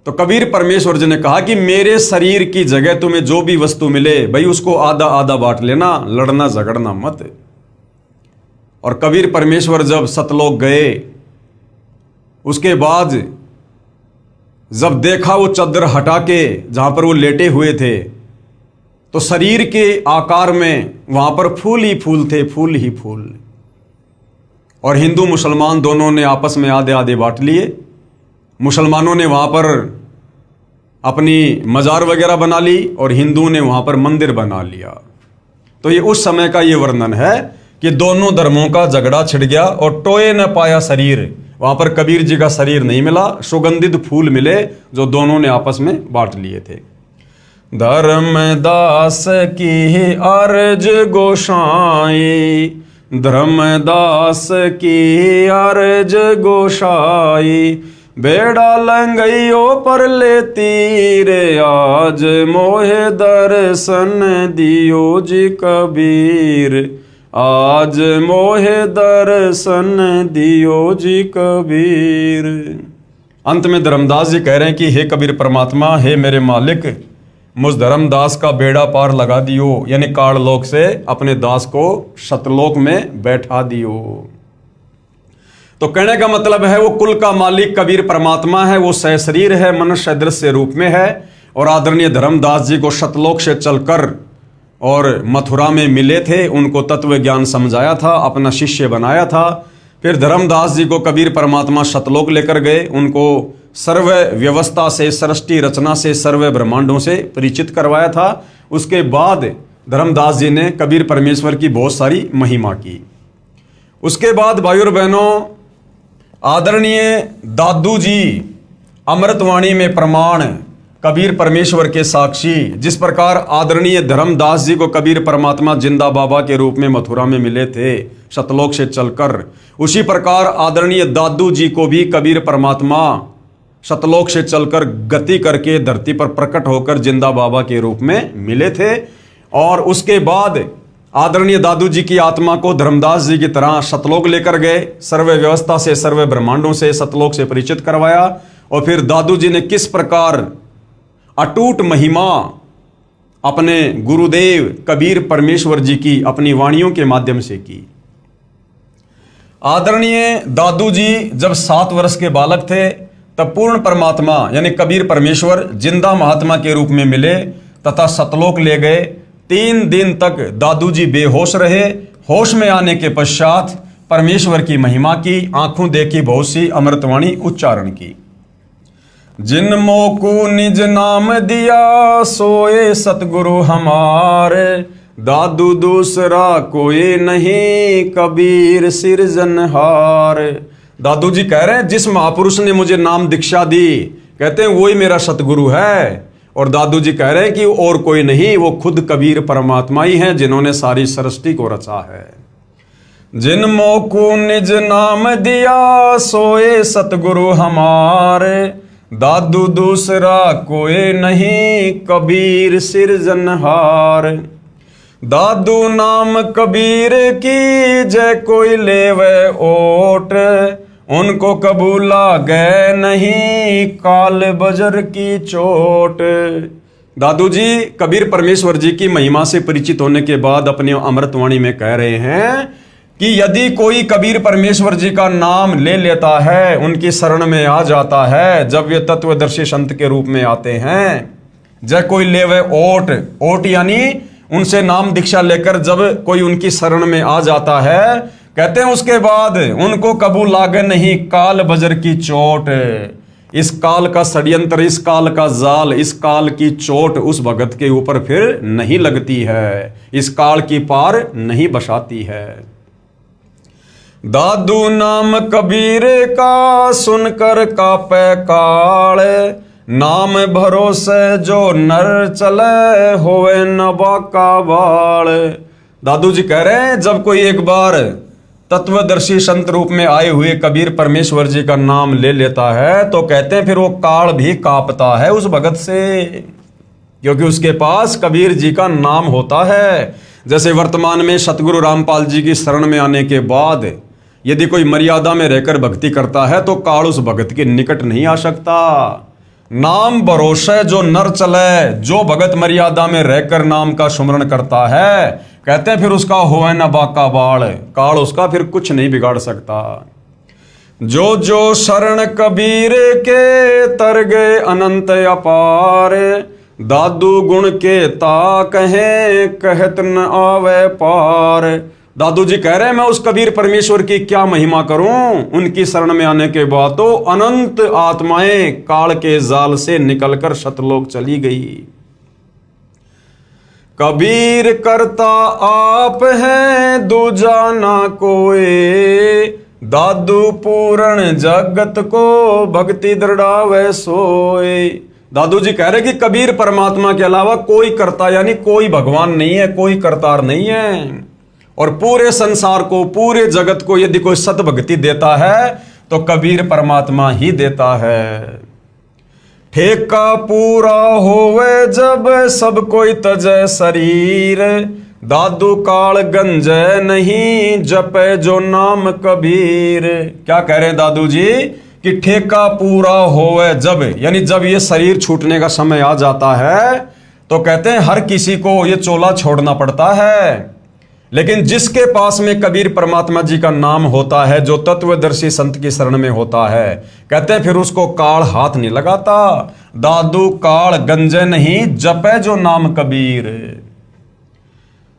तो कबीर परमेश्वर जी ने कहा कि मेरे शरीर की जगह तुम्हें जो भी वस्तु मिले भाई उसको आधा आधा बांट लेना, लड़ना झगड़ना मत। और कबीर परमेश्वर जब सतलोक गए, उसके बाद जब देखा वो चद्दर हटा के जहां पर वो लेटे हुए थे, तो शरीर के आकार में वहां पर फूल ही फूल थे, फूल ही फूल। और हिंदू मुसलमान दोनों ने आपस में आधे आधे बांट लिए। मुसलमानों ने वहां पर अपनी मजार वगैरह बना ली और हिंदुओं ने वहां पर मंदिर बना लिया। तो ये उस समय का ये वर्णन है कि दोनों धर्मों का झगड़ा छिड़ गया और टोए न पाया शरीर। वहां पर कबीर जी का शरीर नहीं मिला, सुगंधित फूल मिले जो दोनों ने आपस में बांट लिए थे। धर्मदास की अर्ज गोसाई, धर्मदास की अर्ज गोसाई, बेड़ा लंगइयो पर लेती रे आज, मोहे दर्शन दियो जी कबीर, आज मोहे दर्शन दियो जी कबीर। अंत में धर्मदास जी कह रहे हैं कि हे कबीर परमात्मा, हे मेरे मालिक, मुझ धर्मदास का बेड़ा पार लगा दियो, यानी काललोक से अपने दास को सतलोक में बैठा दियो। तो कहने का मतलब है वो कुल का मालिक कबीर परमात्मा है, वो सहशरीर है, मनुष्य दृश्य रूप में है। और आदरणीय धर्मदास जी को सतलोक से चलकर और मथुरा में मिले थे, उनको तत्व ज्ञान समझाया था, अपना शिष्य बनाया था। फिर धर्मदास जी को कबीर परमात्मा सतलोक लेकर गए, उनको सर्व व्यवस्था से, सृष्टि रचना से, सर्व ब्रह्मांडों से परिचित करवाया था। उसके बाद धर्मदास जी ने कबीर परमेश्वर की बहुत सारी महिमा की। उसके बाद भाइयों और बहनों, आदरणीय दादू जी अमृतवाणी में प्रमाण, कबीर परमेश्वर के साक्षी, जिस प्रकार आदरणीय धर्मदास जी को कबीर परमात्मा जिंदा बाबा के रूप में मथुरा में मिले थे सतलोक से चलकर, उसी प्रकार आदरणीय दादू जी को भी कबीर परमात्मा सतलोक से चलकर गति करके धरती पर प्रकट होकर जिंदा बाबा के रूप में मिले थे। और उसके बाद आदरणीय दादू जी की आत्मा को धर्मदास जी की तरह सतलोक लेकर गए, सर्व व्यवस्था से, सर्व ब्रह्मांडों से सतलोक से परिचित करवाया। और फिर दादू जी ने किस प्रकार अटूट महिमा अपने गुरुदेव कबीर परमेश्वर जी की अपनी वाणियों के माध्यम से की। आदरणीय दादू जी जब 7 वर्ष के बालक थे तब पूर्ण परमात्मा यानी कबीर परमेश्वर जिंदा महात्मा के रूप में मिले तथा सतलोक ले गए। 3 दिन तक दादू जी बेहोश रहे। होश में आने के पश्चात परमेश्वर की महिमा की, आंखों देखी बहुत सी अमृतवाणी उच्चारण की। जिन मोकू निज नाम दिया सोए सतगुरु हमारे, दादू दूसरा कोई नहीं कबीर सिरजनहार। दादू जी कह रहे हैं जिस महापुरुष ने मुझे नाम दीक्षा दी, कहते हैं वही मेरा सतगुरु है। और दादू जी कह रहे हैं कि और कोई नहीं, वो खुद कबीर परमात्मा ही हैं जिन्होंने सारी सृष्टि को रचा है। जिन मोकू निज नाम दिया सोए सतगुरु हमारे, दादू दूसरा कोई नहीं कबीर सिरजनहार। दादू नाम कबीर की जय कोई लेवे ओट, उनको कबूला गए नहीं काल बजर की चोट। दादू जी कबीर परमेश्वर जी की महिमा से परिचित होने के बाद अपनी अमृतवाणी में कह रहे हैं कि यदि कोई कबीर परमेश्वर जी का नाम ले लेता है, उनकी शरण में आ जाता है, जब वे तत्वदर्शी संत के रूप में आते हैं, जय कोई लेवे ओट, ओट यानी उनसे नाम दीक्षा लेकर जब कोई उनकी शरण में आ जाता है, कहते हैं उसके बाद उनको कबूल लागे नहीं काल बजर की चोट। इस काल का षड्यंत्र, इस काल का जाल, इस काल की चोट उस भगत के ऊपर फिर नहीं लगती है, इस काल की पार नहीं बसाती है। दादू नाम कबीर का सुनकर कापे काल, नाम भरोसे जो नर चले होवे न बाका बाल। दादू जी कह रहे हैं जब कोई एक बार तत्वदर्शी संत रूप में आए हुए कबीर परमेश्वर जी का नाम ले लेता है तो कहते हैं फिर वो काल भी कांपता है उस भगत से, क्योंकि उसके पास कबीर जी का नाम होता है। जैसे वर्तमान में सतगुरु रामपाल जी की शरण में आने के बाद यदि कोई मर्यादा में रहकर भक्ति करता है तो काल उस भगत के निकट नहीं आ सकता। नाम भरोसे जो नर चले, जो भगत मर्यादा में रहकर नाम का सुमरण करता है, कहते हैं फिर उसका होवे न बाका बाल, काल उसका फिर कुछ नहीं बिगाड़ सकता। जो जो शरण कबीर के तर गए अनंत अपार, दादू गुण के ता कहे कहत न आवे पार। दादू जी कह रहे हैं मैं उस कबीर परमेश्वर की क्या महिमा करूं, उनकी शरण में आने के बाद तो अनंत आत्माएं काल के जाल से निकलकर सतलोक चली गई। कबीर करता आप है दूजा ना कोई, दादू पूर्ण जगत को भक्ति दृढ़ावे सोए। दादू जी कह रहे कि कबीर परमात्मा के अलावा कोई करता यानी कोई भगवान नहीं है, कोई करतार नहीं है। और पूरे संसार को, पूरे जगत को यदि कोई सतभक्ति देता है तो कबीर परमात्मा ही देता है। ठेका पूरा होवे जब सब कोई तजे शरीर, दादू काल गंजे नहीं जपे जो नाम कबीर। क्या कह रहे हैं दादू जी कि ठेका पूरा होवे जब, यानी जब ये शरीर छूटने का समय आ जाता है तो कहते हैं हर किसी को ये चोला छोड़ना पड़ता है, लेकिन जिसके पास में कबीर परमात्मा जी का नाम होता है, जो तत्वदर्शी संत की शरण में होता है, कहते हैं फिर उसको काल हाथ नहीं लगाता। दादू काल गंजे नहीं जपे जो नाम कबीर।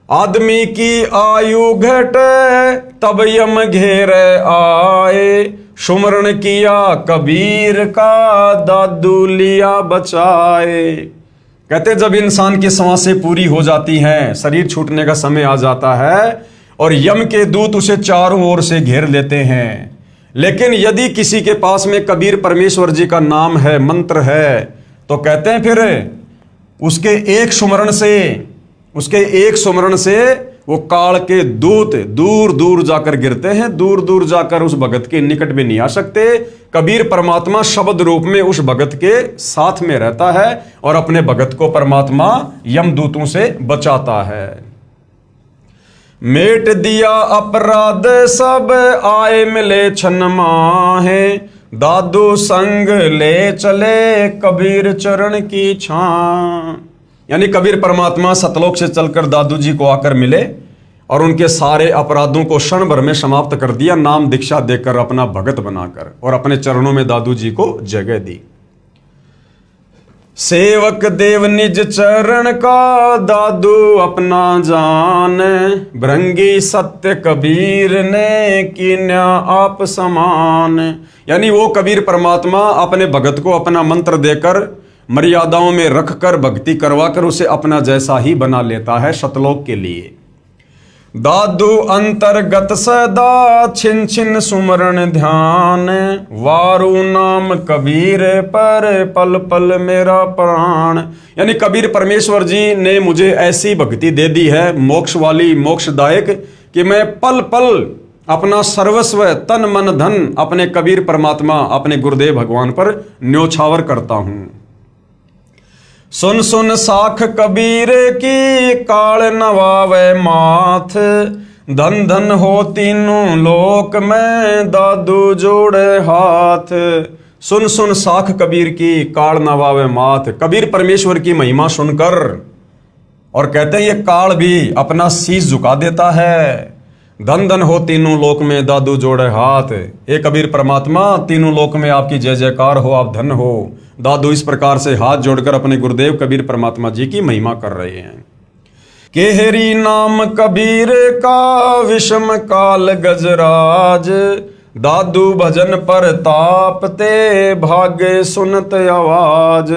आदमी की आयु घटे तब यम घेरे आए, सुमरण किया कबीर का दादू लिया बचाए। कहते जब इंसान की सांसें पूरी हो जाती हैं, शरीर छूटने का समय आ जाता है और यम के दूत उसे चारों ओर से घेर लेते हैं, लेकिन यदि किसी के पास में कबीर परमेश्वर जी का नाम है, मंत्र है, तो कहते हैं फिर उसके एक सुमरण से वो काल के दूत दूर दूर जाकर गिरते हैं, दूर दूर जाकर उस भगत के निकट में नहीं आ सकते। कबीर परमात्मा शब्द रूप में उस भगत के साथ में रहता है और अपने भगत को परमात्मा यमदूतों से बचाता है। मेट दिया अपराध सब आए मिले छन माहे, दादू संग ले चले कबीर चरण की छां। यानी कबीर परमात्मा सतलोक से चलकर दादू जी को आकर मिले और उनके सारे अपराधों को क्षण भर में समाप्त कर दिया, नाम दीक्षा देकर अपना भगत बनाकर, और अपने चरणों में दादू जी को जगह दी। सेवक देव निज चरण का दादू अपना जान, भृंगी सत्य कबीर ने कीन्या आप समान। यानी वो कबीर परमात्मा अपने भगत को अपना मंत्र देकर मर्यादाओं में रखकर भक्ति करवाकर उसे अपना जैसा ही बना लेता है सतलोक के लिए। दादू अंतर्गत सदा छिन छिन सुमरण ध्यान, वारु नाम कबीर पर पल पल मेरा प्राण। यानी कबीर परमेश्वर जी ने मुझे ऐसी भक्ति दे दी है, मोक्ष वाली, मोक्षदायक, कि मैं पल पल अपना सर्वस्व तन मन धन अपने कबीर परमात्मा, अपने गुरुदेव भगवान पर न्योछावर करता हूं। सुन सुन साख कबीर की काल नवावे माथ, धन धन हो तीनों लोक में दादू जोड़े हाथ। सुन सुन साख कबीर की काल नवावे माथ। कबीर परमेश्वर की महिमा सुनकर और कहते हैं ये काल भी अपना शीश झुका देता है। धन धन हो तीनों लोक में दादू जोड़े हाथ। हे कबीर परमात्मा, तीनों लोक में आपकी जय जयकार हो, आप धन हो। दादू इस प्रकार से हाथ जोड़कर अपने गुरुदेव कबीर परमात्मा जी की महिमा कर रहे हैं। केहरी नाम कबीर का विषम काल गजराज, दादू भजन पर तापते भागे सुनत आवाज।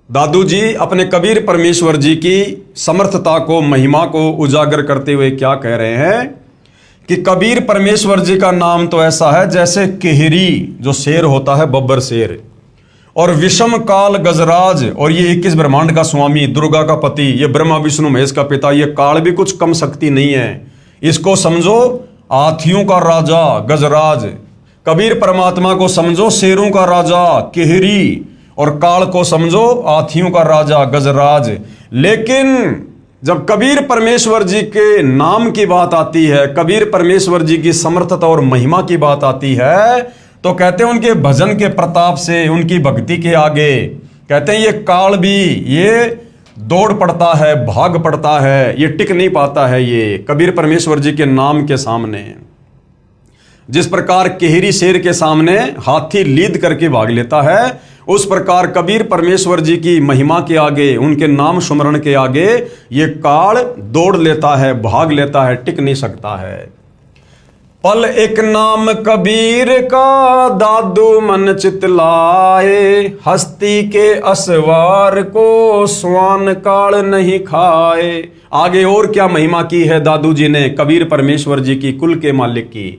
दादू जी अपने कबीर परमेश्वर जी की समर्थता को, महिमा को उजागर करते हुए क्या कह रहे हैं कि कबीर परमेश्वर जी का नाम तो ऐसा है जैसे केहरी, जो शेर होता है, बब्बर शेर, और विषम काल गजराज, और ये 21 ब्रह्मांड का स्वामी, दुर्गा का पति, ये ब्रह्मा विष्णु महेश का पिता, ये काल भी कुछ कम शक्ति नहीं है। इसको समझो हाथियों का राजा गजराज, कबीर परमात्मा को समझो शेरों का राजा केहरी, और काल को समझो हाथियों का राजा गजराज। लेकिन जब कबीर परमेश्वर जी के नाम की बात आती है, कबीर परमेश्वर जी की समर्थता और महिमा की बात आती है, तो कहते हैं उनके भजन के प्रताप से, उनकी भक्ति के आगे कहते हैं ये काल भी ये दौड़ पड़ता है, भाग पड़ता है, ये टिक नहीं पाता है ये कबीर परमेश्वर जी के नाम के सामने। जिस प्रकार केहरी शेर के सामने हाथी लीद करके भाग लेता है, उस प्रकार कबीर परमेश्वर जी की महिमा के आगे, उनके नाम सुमरण के आगे ये काल दौड़ लेता है, भाग लेता है, टिक नहीं सकता है। पल एक नाम कबीर का दादू मन चितलाए, हस्ती के असवार को स्वान काल नहीं खाए। आगे और क्या महिमा की है दादू जी ने कबीर परमेश्वर जी की, कुल के मालिक की,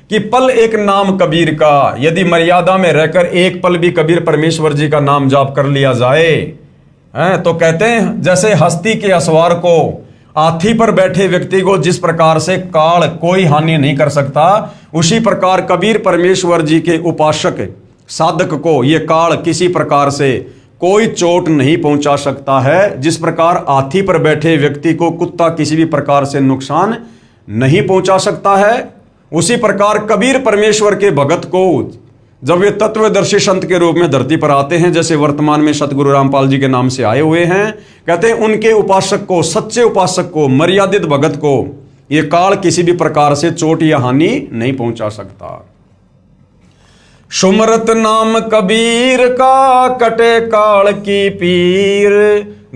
कि पल एक नाम कबीर का, यदि मर्यादा में रहकर एक पल भी कबीर परमेश्वर जी का नाम जाप कर लिया जाए, हैं, तो कहते हैं जैसे हस्ती के असवार को, हाथी पर बैठे व्यक्ति को जिस प्रकार से काल कोई हानि नहीं कर सकता, उसी प्रकार कबीर परमेश्वर जी के उपासक साधक को ये काल किसी प्रकार से कोई चोट नहीं पहुंचा सकता है। जिस प्रकार हाथी पर बैठे व्यक्ति को कुत्ता किसी भी प्रकार से नुकसान नहीं पहुंचा सकता है, उसी प्रकार कबीर परमेश्वर के भगत को जब वे तत्वदर्शी संत के रूप में धरती पर आते हैं, जैसे वर्तमान में सतगुरु रामपाल जी के नाम से आए हुए हैं, कहते हैं उनके उपासक को, सच्चे उपासक को, मर्यादित भगत को ये काल किसी भी प्रकार से चोट या हानि नहीं पहुंचा सकता। सुमरत नाम कबीर का कटे काल की पीर,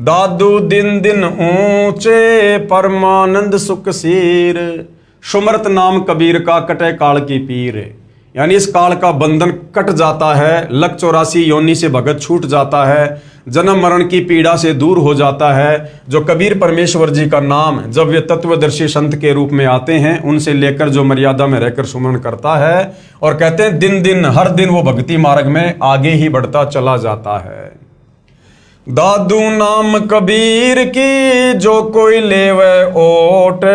दादू दिन दिन ऊंचे परमानंद सुख सीर। सुमरत नाम कबीर का कटे काल की पीर, यानी इस काल का बंधन कट जाता है, लक 84 योनि से भगत छूट जाता है, जन्म मरण की पीड़ा से दूर हो जाता है। जो कबीर परमेश्वर जी का नाम जब वे तत्वदर्शी संत के रूप में आते हैं, उनसे लेकर जो मर्यादा में रहकर सुमरण करता है, और कहते हैं दिन दिन हर दिन वो भक्ति मार्ग में आगे ही बढ़ता चला जाता है। दादू नाम कबीर की जो कोई लेवे ओट,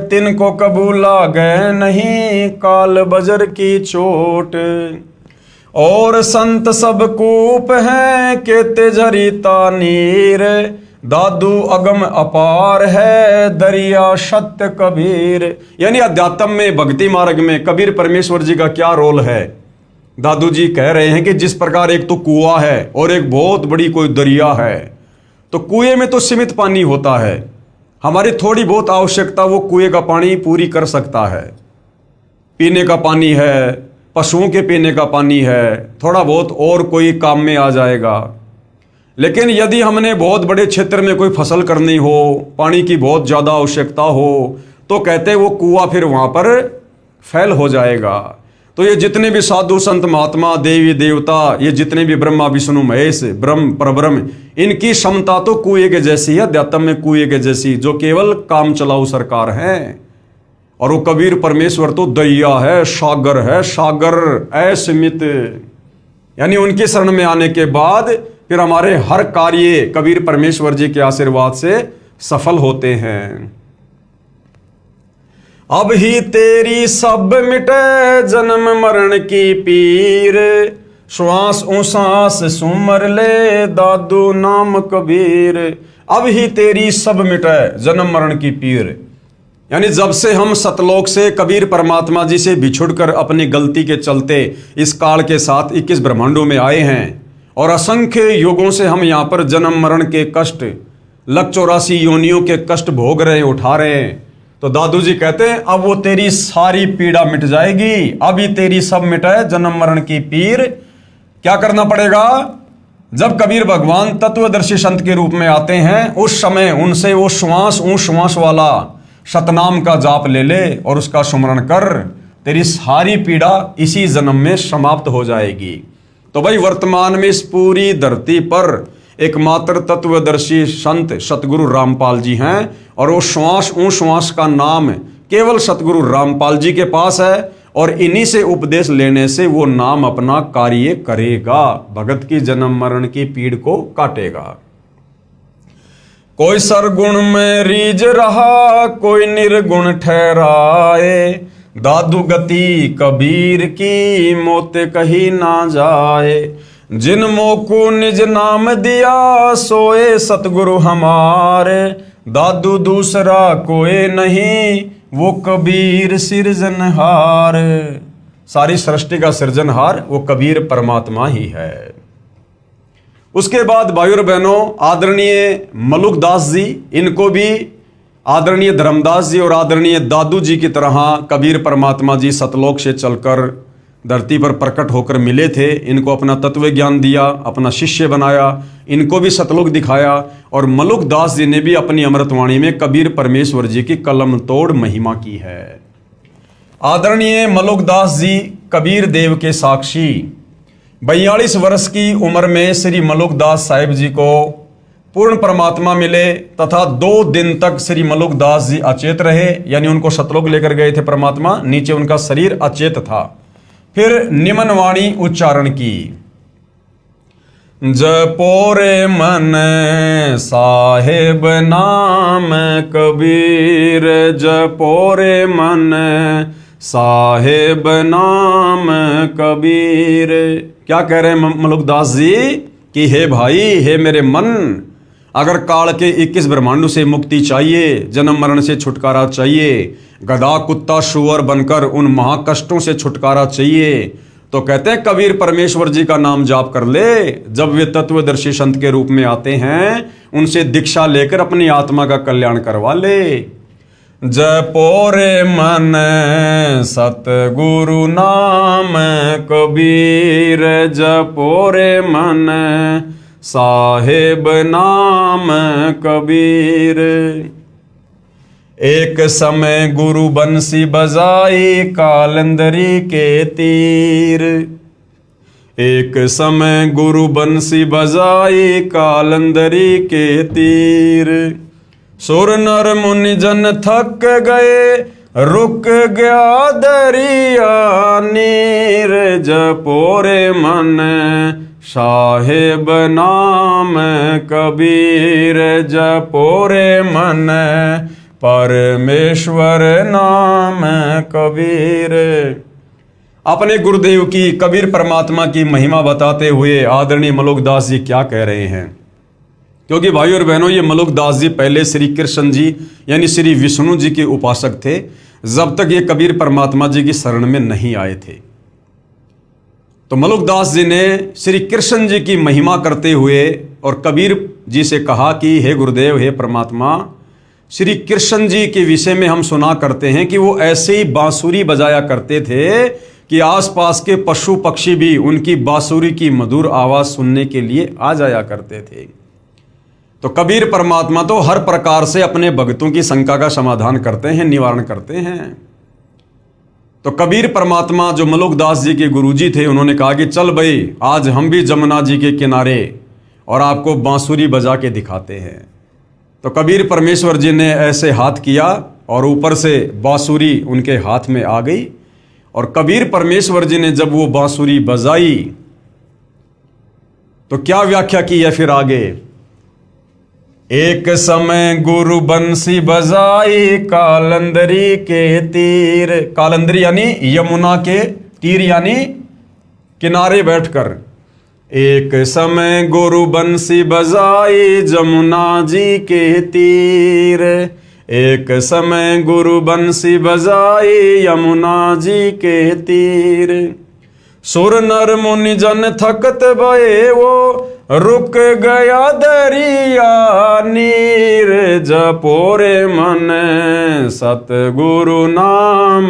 तिनको कबूला गए नहीं काल बजर की चोट। और संत सब कूप हैं केते झरीता नीर, दादू अगम अपार है दरिया सत्य कबीर। यानी अध्यात्म में, भक्ति मार्ग में कबीर परमेश्वर जी का क्या रोल है। दादू जी कह रहे हैं कि जिस प्रकार एक तो कुआं है और एक बहुत बड़ी कोई दरिया है, तो कुएं में तो सीमित पानी होता है, हमारी थोड़ी बहुत आवश्यकता वो कुएं का पानी पूरी कर सकता है। पीने का पानी है, पशुओं के पीने का पानी है, थोड़ा बहुत और कोई काम में आ जाएगा। लेकिन यदि हमने बहुत बड़े क्षेत्र में कोई फसल करनी हो, पानी की बहुत ज़्यादा आवश्यकता हो, तो कहते हैं वो कुआं फिर वहाँ पर फैल हो जाएगा। तो ये जितने भी साधु संत महात्मा देवी देवता, ये जितने भी ब्रह्मा विष्णु महेश ब्रह्म परब्रह्म, इनकी क्षमता तो कुएं के जैसी है, अध्यात्म में कुएं के जैसी, जो केवल काम चलाऊ सरकार है। और वो कबीर परमेश्वर तो दरिया है, सागर असीमित। यानी उनकी शरण में आने के बाद फिर हमारे हर कार्य कबीर परमेश्वर जी के आशीर्वाद से सफल होते हैं। अब ही तेरी सब मिटे जन्म मरण की पीर, श्वास उसास सुमर ले दादू नाम कबीर। अब ही तेरी सब मिटे जन्म मरण की पीर, यानी जब से हम सतलोक से कबीर परमात्मा जी से बिछुड़कर अपनी गलती के चलते इस काल के साथ 21 ब्रह्मांडों में आए हैं, और असंख्य युगों से हम यहाँ पर जन्म मरण के कष्ट, लक 84 योनियों के कष्ट भोग रहे, उठा रहे हैं। तो दादू जी कहते हैं अब वो तेरी सारी पीड़ा मिट जाएगी, अभी तेरी सब मिटाए जन्म मरण की पीर। क्या करना पड़ेगा? जब कबीर भगवान तत्वदर्शी संत के रूप में आते हैं, उस समय उनसे वो श्वास वाला सतनाम का जाप ले ले और उसका सुमरण कर, तेरी सारी पीड़ा इसी जन्म में समाप्त हो जाएगी। तो भाई वर्तमान में इस पूरी धरती पर एकमात्र तत्वदर्शी संत सतगुरु रामपाल जी हैं, और वो श्वास का नाम केवल सतगुरु रामपाल जी के पास है। और इन्हीं से उपदेश लेने से वो नाम अपना कार्य करेगा, भगत की जन्म मरण की पीड़ को काटेगा। कोई सरगुण में रीझ रहा, कोई निर्गुण ठहराए, दादू गति कबीर की मोते कही ना जाए। जिन मोकू निज नाम दिया, सोए सतगुरु हमारे, दादू दूसरा कोई नहीं, वो कबीर सृजनहार। सारी सृष्टि का सृजनहार वो कबीर परमात्मा ही है। उसके बाद भाइयों और बहनों, आदरणीय मलुकदास जी, इनको भी आदरणीय धर्मदास जी और आदरणीय दादू जी की तरह कबीर परमात्मा जी सतलोक से चलकर धरती पर प्रकट होकर मिले थे। इनको अपना तत्व ज्ञान दिया, अपना शिष्य बनाया, इनको भी सतलोक दिखाया। और मलुकदास जी ने भी अपनी अमृतवाणी में कबीर परमेश्वर जी की कलम तोड़ महिमा की है। आदरणीय मलुकदास जी कबीर देव के साक्षी 42 वर्ष की उम्र में श्री मलुकदास साहिब जी को पूर्ण परमात्मा मिले तथा 2 दिन तक श्री मलुकदास जी अचेत रहे, यानी उनको सतलोक लेकर गए थे परमात्मा, नीचे उनका शरीर अचेत था। फिर निमन वाणी उच्चारण की, जपोरे मन साहेब नाम कबीर, जपोरे मन साहेब नाम कबीर। क्या कह रहे हैं मलुकदास जी कि हे भाई, हे मेरे मन, अगर काल के 21 ब्रह्मांडों से मुक्ति चाहिए, जन्म मरण से छुटकारा चाहिए, गधा कुत्ता शुअर बनकर उन महाकष्टों से छुटकारा चाहिए, तो कहते हैं कबीर परमेश्वर जी का नाम जाप कर ले। जब वे तत्वदर्शी संत के रूप में आते हैं, उनसे दीक्षा लेकर अपनी आत्मा का कल्याण करवा ले। जपोरे मन सतगुरु नाम कबीर, जपोरे मन साहेब नाम कबीर। एक समय गुरु बंसी बजाई कालंदरी के तीर, एक समय गुरु बंसी बजाई कालंदरी के तीर। सुर नर मुनि जन थक गए, रुक गया दरिया नीर, जपोरे मन साहेब नाम कबीर, जपोरे मन परमेश्वर नाम कबीर। अपने गुरुदेव की, कबीर परमात्मा की महिमा बताते हुए आदरणीय मलुकदास जी क्या कह रहे हैं? क्योंकि भाइयों और बहनों, ये मलुकदास जी पहले श्री कृष्ण जी यानी श्री विष्णु जी के उपासक थे, जब तक ये कबीर परमात्मा जी की शरण में नहीं आए थे। तो मलुकदास जी ने श्री कृष्ण जी की महिमा करते हुए और कबीर जी से कहा कि हे गुरुदेव, हे परमात्मा, श्री कृष्ण जी के विषय में हम सुना करते हैं कि वो ऐसे ही बांसुरी बजाया करते थे कि आसपास के पशु पक्षी भी उनकी बांसुरी की मधुर आवाज सुनने के लिए आ जाया करते थे। तो कबीर परमात्मा तो हर प्रकार से अपने भक्तों की शंका का समाधान करते हैं, निवारण करते हैं। तो कबीर परमात्मा जो मलुकदास जी के गुरुजी थे, उन्होंने कहा कि चल भाई, आज हम भी जमुना जी के किनारे और आपको बांसुरी बजा के दिखाते हैं। तो कबीर परमेश्वर जी ने ऐसे हाथ किया और ऊपर से बांसुरी उनके हाथ में आ गई। और कबीर परमेश्वर जी ने जब वो बांसुरी बजाई तो क्या व्याख्या की है फिर आगे? एक समय गुरु बंसी बजाई कालंदरी के तीर, कालंदरी यानी यमुना के तीर यानी किनारे बैठकर। एक समय गुरु बंसी बजाई जमुना जी के तीर, एक समय गुरु बंसी बजाई यमुना जी के तीर। सुर नर मुनि जन थकत भये, वो रुक गया दरिया नीर, जपोरे मन सतगुरु नाम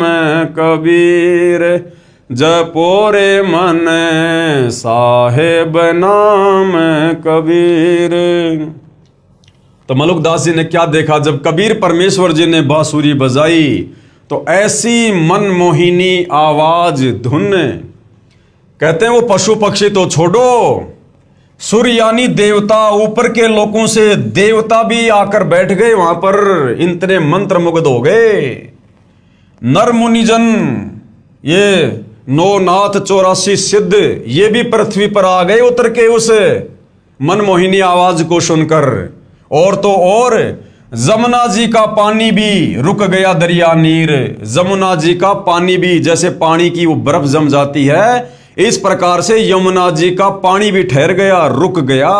कबीर, जपोरे मन साहेब नाम कबीर। तो मलुकदास जी ने क्या देखा? जब कबीर परमेश्वर जी ने बांसुरी बजाई तो ऐसी मनमोहिनी आवाज, धुन, कहते हैं वो पशु पक्षी तो छोड़ो, सूर्य यानी देवता, ऊपर के लोगों से देवता भी आकर बैठ गए वहां पर, इतने मंत्र मुग्ध हो गए। नर मुनिजन ये 9 नाथ 84 सिद्ध ये भी पृथ्वी पर आ गए उतर के उस मनमोहिनी आवाज को सुनकर। और तो और जमुना जी का पानी भी रुक गया दरिया नीर। जमुना जी का पानी भी, जैसे पानी की वो बर्फ जम जाती है, इस प्रकार से यमुना जी का पानी भी ठहर गया, रुक गया।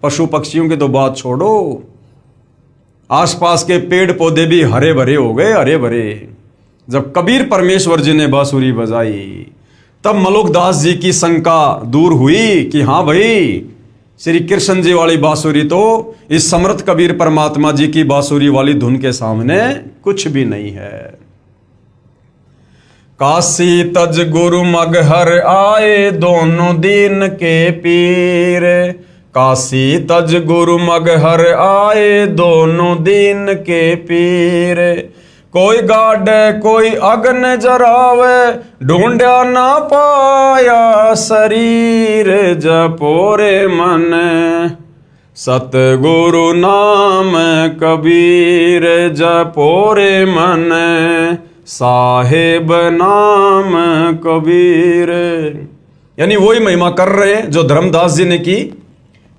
पशु पक्षियों की तो बात छोड़ो, आसपास के पेड़ पौधे भी हरे भरे हो गए, हरे भरे। जब कबीर परमेश्वर जी ने बांसुरी बजाई तब मलुकदास जी की शंका दूर हुई कि हाँ भाई, श्री कृष्ण जी वाली बांसुरी तो इस समर्थ कबीर परमात्मा जी की बांसुरी वाली धुन के सामने कुछ भी नहीं है। काशी तज गुरु मगहर आए दोनों दीन के पीर। काशी तज गुरु मगहर आए दोनों दीन के पीर। कोई गाड़े कोई अग्न जरावे ढूंढा ना पाया शरीर। जपोरे मन सतगुरु नाम कबीर। जपोरे मन साहेब नाम कबीर। यानी वही महिमा कर रहे हैं जो धर्मदास जी ने की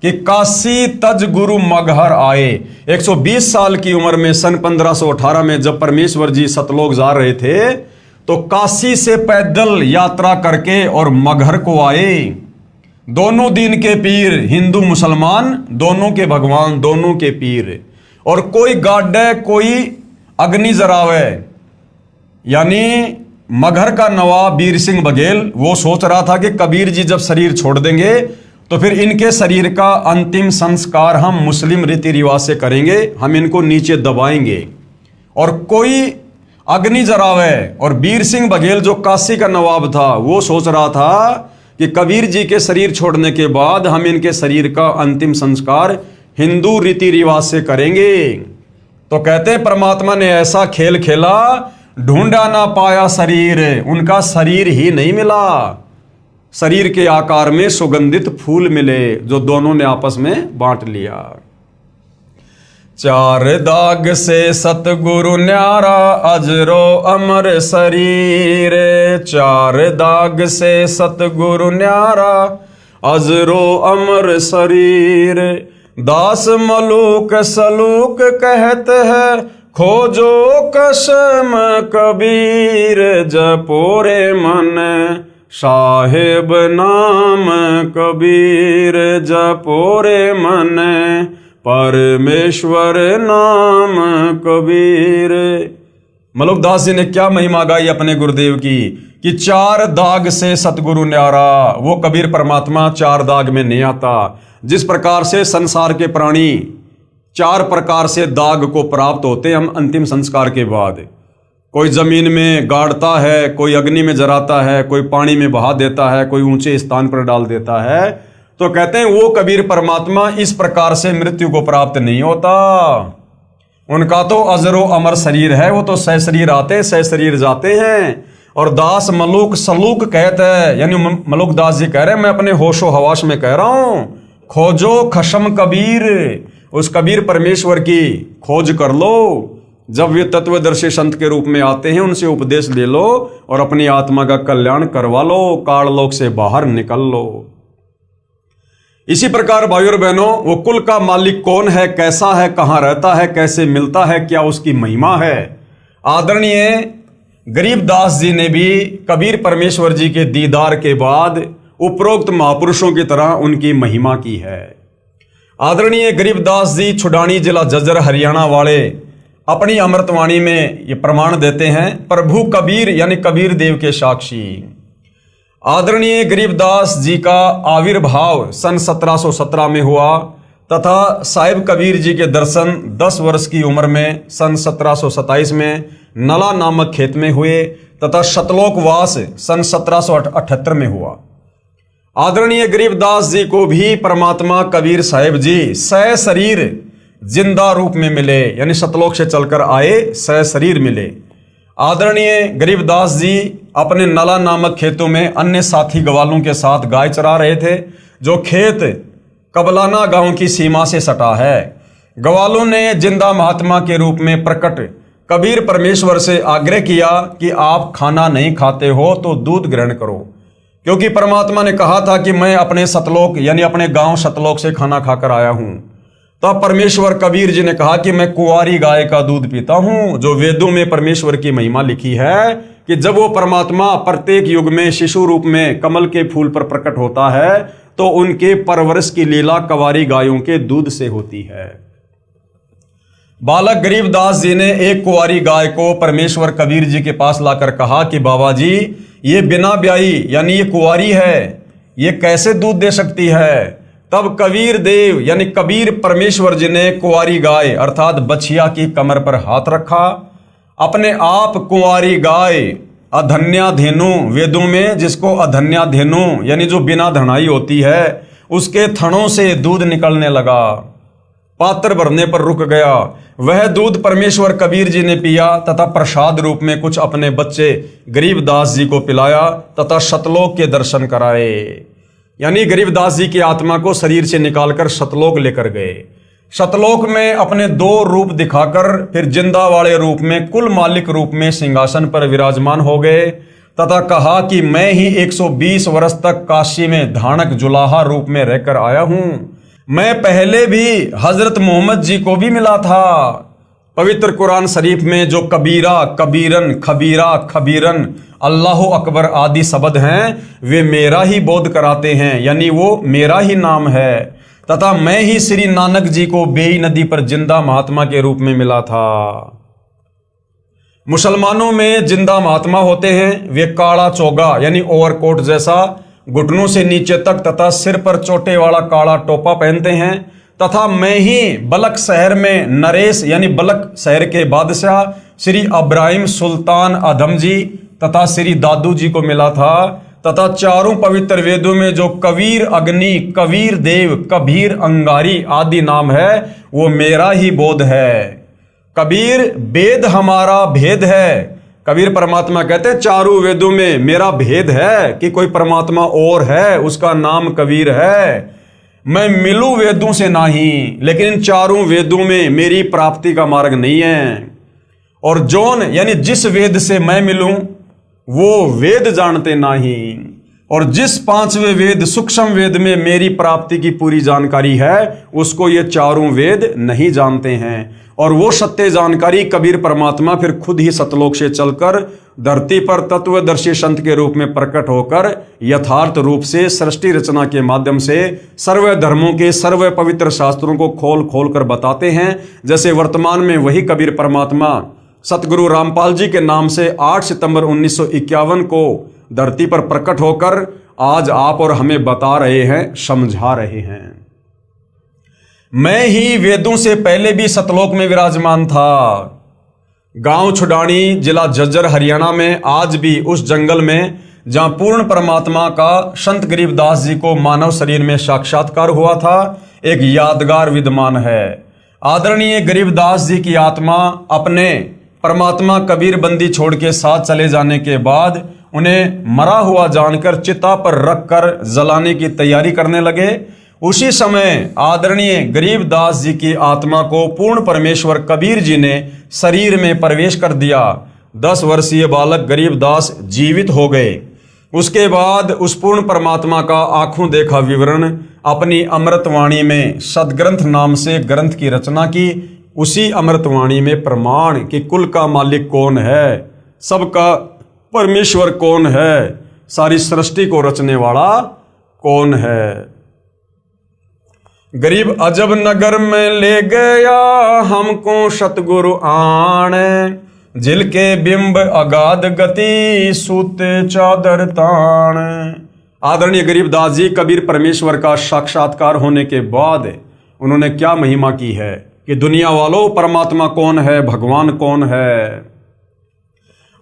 कि काशी तज गुरु मगहर आए। 120 साल की उम्र में सन 1518 में जब परमेश्वर जी सतलोक जा रहे थे तो काशी से पैदल यात्रा करके और मगहर को आए। दोनों दीन के पीर, हिंदू मुसलमान दोनों के भगवान, दोनों के पीर। और कोई गाड़े कोई अग्नि जरावे, यानी मगहर का नवाब वीर सिंह बघेल वो सोच रहा था कि कबीर जी जब शरीर छोड़ देंगे तो फिर इनके शरीर का अंतिम संस्कार हम मुस्लिम रीति रिवाज से करेंगे, हम इनको नीचे दबाएंगे। और कोई अग्नि जरावे, और वीर सिंह बघेल जो काशी का नवाब था वो सोच रहा था कि कबीर जी के शरीर छोड़ने के बाद हम इनके शरीर का अंतिम संस्कार हिंदू रीति रिवाज से करेंगे। तो कहते हैं परमात्मा ने ऐसा खेल खेला, ढूंढा ना पाया शरीर, उनका शरीर ही नहीं मिला। शरीर के आकार में सुगंधित फूल मिले जो दोनों ने आपस में बांट लिया। चार दाग से सतगुरु न्यारा अजरो अमर शरीर। चार दाग से सतगुरु न्यारा अजरो अमर शरीर। दास मलूक सलूक कहते हैं खोजो कसम कबीर। जपोरे मन साहेब नाम कबीर। जपोरे मन परमेश्वर नाम कबीर। मलुकदास जी ने क्या महिमा गाई अपने गुरुदेव की कि चार दाग से सतगुरु न्यारा। वो कबीर परमात्मा चार दाग में नहीं आता। जिस प्रकार से संसार के प्राणी चार प्रकार से दाग को प्राप्त होते हैं हम अंतिम संस्कार के बाद। कोई जमीन में गाड़ता है, कोई अग्नि में जराता है, कोई पानी में बहा देता है, कोई ऊंचे स्थान पर डाल देता है। तो कहते हैं वो कबीर परमात्मा इस प्रकार से मृत्यु को प्राप्त नहीं होता। उनका तो अजरो अमर शरीर है, वो तो सह शरीर आते सह शरीर जाते हैं। और दास मलूक सलूक कहते हैं, यानी मलुकदास जी कह रहे हैं मैं अपने होशो हवास में कह रहा हूं, खोजो खशम कबीर। उस कबीर परमेश्वर की खोज कर लो। जब वे तत्वदर्शी संत के रूप में आते हैं उनसे उपदेश ले लो और अपनी आत्मा का कल्याण करवा लो, काललोक से बाहर निकल लो। इसी प्रकार भाइयों और बहनों, वो कुल का मालिक कौन है, कैसा है, कहां रहता है, कैसे मिलता है, क्या उसकी महिमा है। आदरणीय गरीबदास जी ने भी कबीर परमेश्वर जी के दीदार के बाद उपरोक्त महापुरुषों की तरह उनकी महिमा की है। आदरणीय गरीबदास जी छुडानी जिला जज्जर हरियाणा वाले अपनी अमृतवाणी में ये प्रमाण देते हैं, प्रभु कबीर यानी कबीर देव के साक्षी। आदरणीय गरीबदास जी का आविर्भाव सन 1717 में हुआ तथा साहिब कबीर जी के दर्शन 10 वर्ष की उम्र में सन 1727 में नला नामक खेत में हुए तथा शतलोकवास सन 1778 में हुआ। आदरणीय गरीबदास जी को भी परमात्मा कबीर साहिब जी सह शरीर जिंदा रूप में मिले, यानी सतलोक से चलकर आए, सह शरीर मिले। आदरणीय गरीबदास जी अपने नला नामक खेतों में अन्य साथी ग्वालों के साथ गाय चरा रहे थे, जो खेत कबलाना गांव की सीमा से सटा है। ग्वालों ने जिंदा महात्मा के रूप में प्रकट कबीर परमेश्वर से आग्रह किया कि आप खाना नहीं खाते हो तो दूध ग्रहण करो, क्योंकि परमात्मा ने कहा था कि मैं अपने सतलोक यानी अपने गांव सतलोक से खाना खाकर आया हूं। तब परमेश्वर कबीर जी ने कहा कि मैं कुंवारी गाय का दूध पीता हूं। जो वेदों में परमेश्वर की महिमा लिखी है कि जब वो परमात्मा प्रत्येक युग में शिशु रूप में कमल के फूल पर प्रकट होता है तो उनके परवरिश की लीला कुंवारी गायों के दूध से होती है। बालक गरीबदास जी ने एक कुंवारी गाय को परमेश्वर कबीर जी के पास लाकर कहा कि बाबा जी, ये बिना ब्याई यानी ये कुंवारी है, ये कैसे दूध दे सकती है। तब कबीर देव यानी कबीर परमेश्वर जी ने कुंवारी गाय अर्थात बछिया की कमर पर हाथ रखा। अपने आप कुंवारी गाय अधन्या धेनु, वेदों में जिसको अधन्या धेनु यानी जो बिना धनाई होती है, उसके थनों से दूध निकलने लगा। पात्र भरने पर रुक गया। वह दूध परमेश्वर कबीर जी ने पिया तथा प्रसाद रूप में कुछ अपने बच्चे गरीबदास जी को पिलाया तथा सतलोक के दर्शन कराए। यानी गरीबदास जी की आत्मा को शरीर से निकालकर सतलोक लेकर गए। सतलोक में अपने दो रूप दिखाकर फिर जिंदा वाले रूप में कुल मालिक रूप में सिंहासन पर विराजमान हो गए तथा कहा कि मैं ही 120 वर्ष तक काशी में धानक जुलाहा रूप में रहकर आया हूं। मैं पहले भी हजरत मोहम्मद जी को भी मिला था। पवित्र कुरान शरीफ में जो कबीरा, कबीरन, खबीरा, खबीरन, अल्लाह अकबर आदि शब्द हैं, वे मेरा ही बोध कराते हैं, यानी वो मेरा ही नाम है। तथा मैं ही श्री नानक जी को बेई नदी पर जिंदा महात्मा के रूप में मिला था। मुसलमानों में जिंदा महात्मा होते हैं, वे काला चोगा यानी ओवरकोट जैसा घुटनों से नीचे तक तथा सिर पर चोटे वाला काला टोपा पहनते हैं। तथा मैं ही बलक शहर में नरेश यानी बलक शहर के बादशाह श्री इब्राहिम सुल्तान आदम जी तथा श्री दादू जी को मिला था। तथा चारों पवित्र वेदों में जो कबीर अग्नि, कबीर देव, कबीर अंगारी आदि नाम है, वो मेरा ही बोध है। कबीर वेद हमारा भेद है। कबीर परमात्मा कहते हैं चारों वेदों में मेरा भेद है कि कोई परमात्मा और है, उसका नाम कबीर है। मैं मिलूं वेदों से नहीं, लेकिन इन चारों वेदों में मेरी प्राप्ति का मार्ग नहीं है। और जौन यानी जिस वेद से मैं मिलूं वो वेद जानते नहीं। और जिस पांचवें वेद सूक्ष्म वेद में मेरी प्राप्ति की पूरी जानकारी है, उसको ये चारों वेद नहीं जानते हैं। और वो सत्य जानकारी कबीर परमात्मा फिर खुद ही सतलोक से चलकर धरती पर तत्वदर्शी संत के रूप में प्रकट होकर यथार्थ रूप से सृष्टि रचना के माध्यम से सर्व धर्मों के सर्व पवित्र शास्त्रों को खोल खोल कर बताते हैं। जैसे वर्तमान में वही कबीर परमात्मा सतगुरु रामपाल जी के नाम से 8 सितंबर 1951 को धरती पर प्रकट होकर आज आप और हमें बता रहे हैं, समझा रहे हैं। मैं ही वेदों से पहले भी सतलोक में विराजमान था। गांव छुडानी, जिला झज्जर, हरियाणा में आज भी उस जंगल में जहां पूर्ण परमात्मा का संत गरीबदास जी को मानव शरीर में साक्षात्कार हुआ था, एक यादगार विद्यमान है। आदरणीय गरीबदास जी की आत्मा अपने परमात्मा कबीर बंदी छोड़ के साथ चले जाने के बाद उन्हें मरा हुआ जानकर चिता पर रखकर जलाने की तैयारी करने लगे। उसी समय आदरणीय गरीबदास जी की आत्मा को पूर्ण परमेश्वर कबीर जी ने शरीर में प्रवेश कर दिया। 10 वर्षीय बालक गरीबदास जीवित हो गए। उसके बाद उस पूर्ण परमात्मा का आंखों देखा विवरण अपनी अमृतवाणी में सदग्रंथ नाम से ग्रंथ की रचना की। उसी अमृतवाणी में प्रमाण कि कुल का मालिक कौन है, सबका परमेश्वर कौन है, सारी सृष्टि को रचने वाला कौन है। गरीब अजब नगर में ले गया हमको सतगुरु आण, जिल के बिंब अगाध गति सूते चादर ताण। आदरणीय गरीबदास जी कबीर परमेश्वर का साक्षात्कार होने के बाद उन्होंने क्या महिमा की है कि दुनिया वालों परमात्मा कौन है, भगवान कौन है।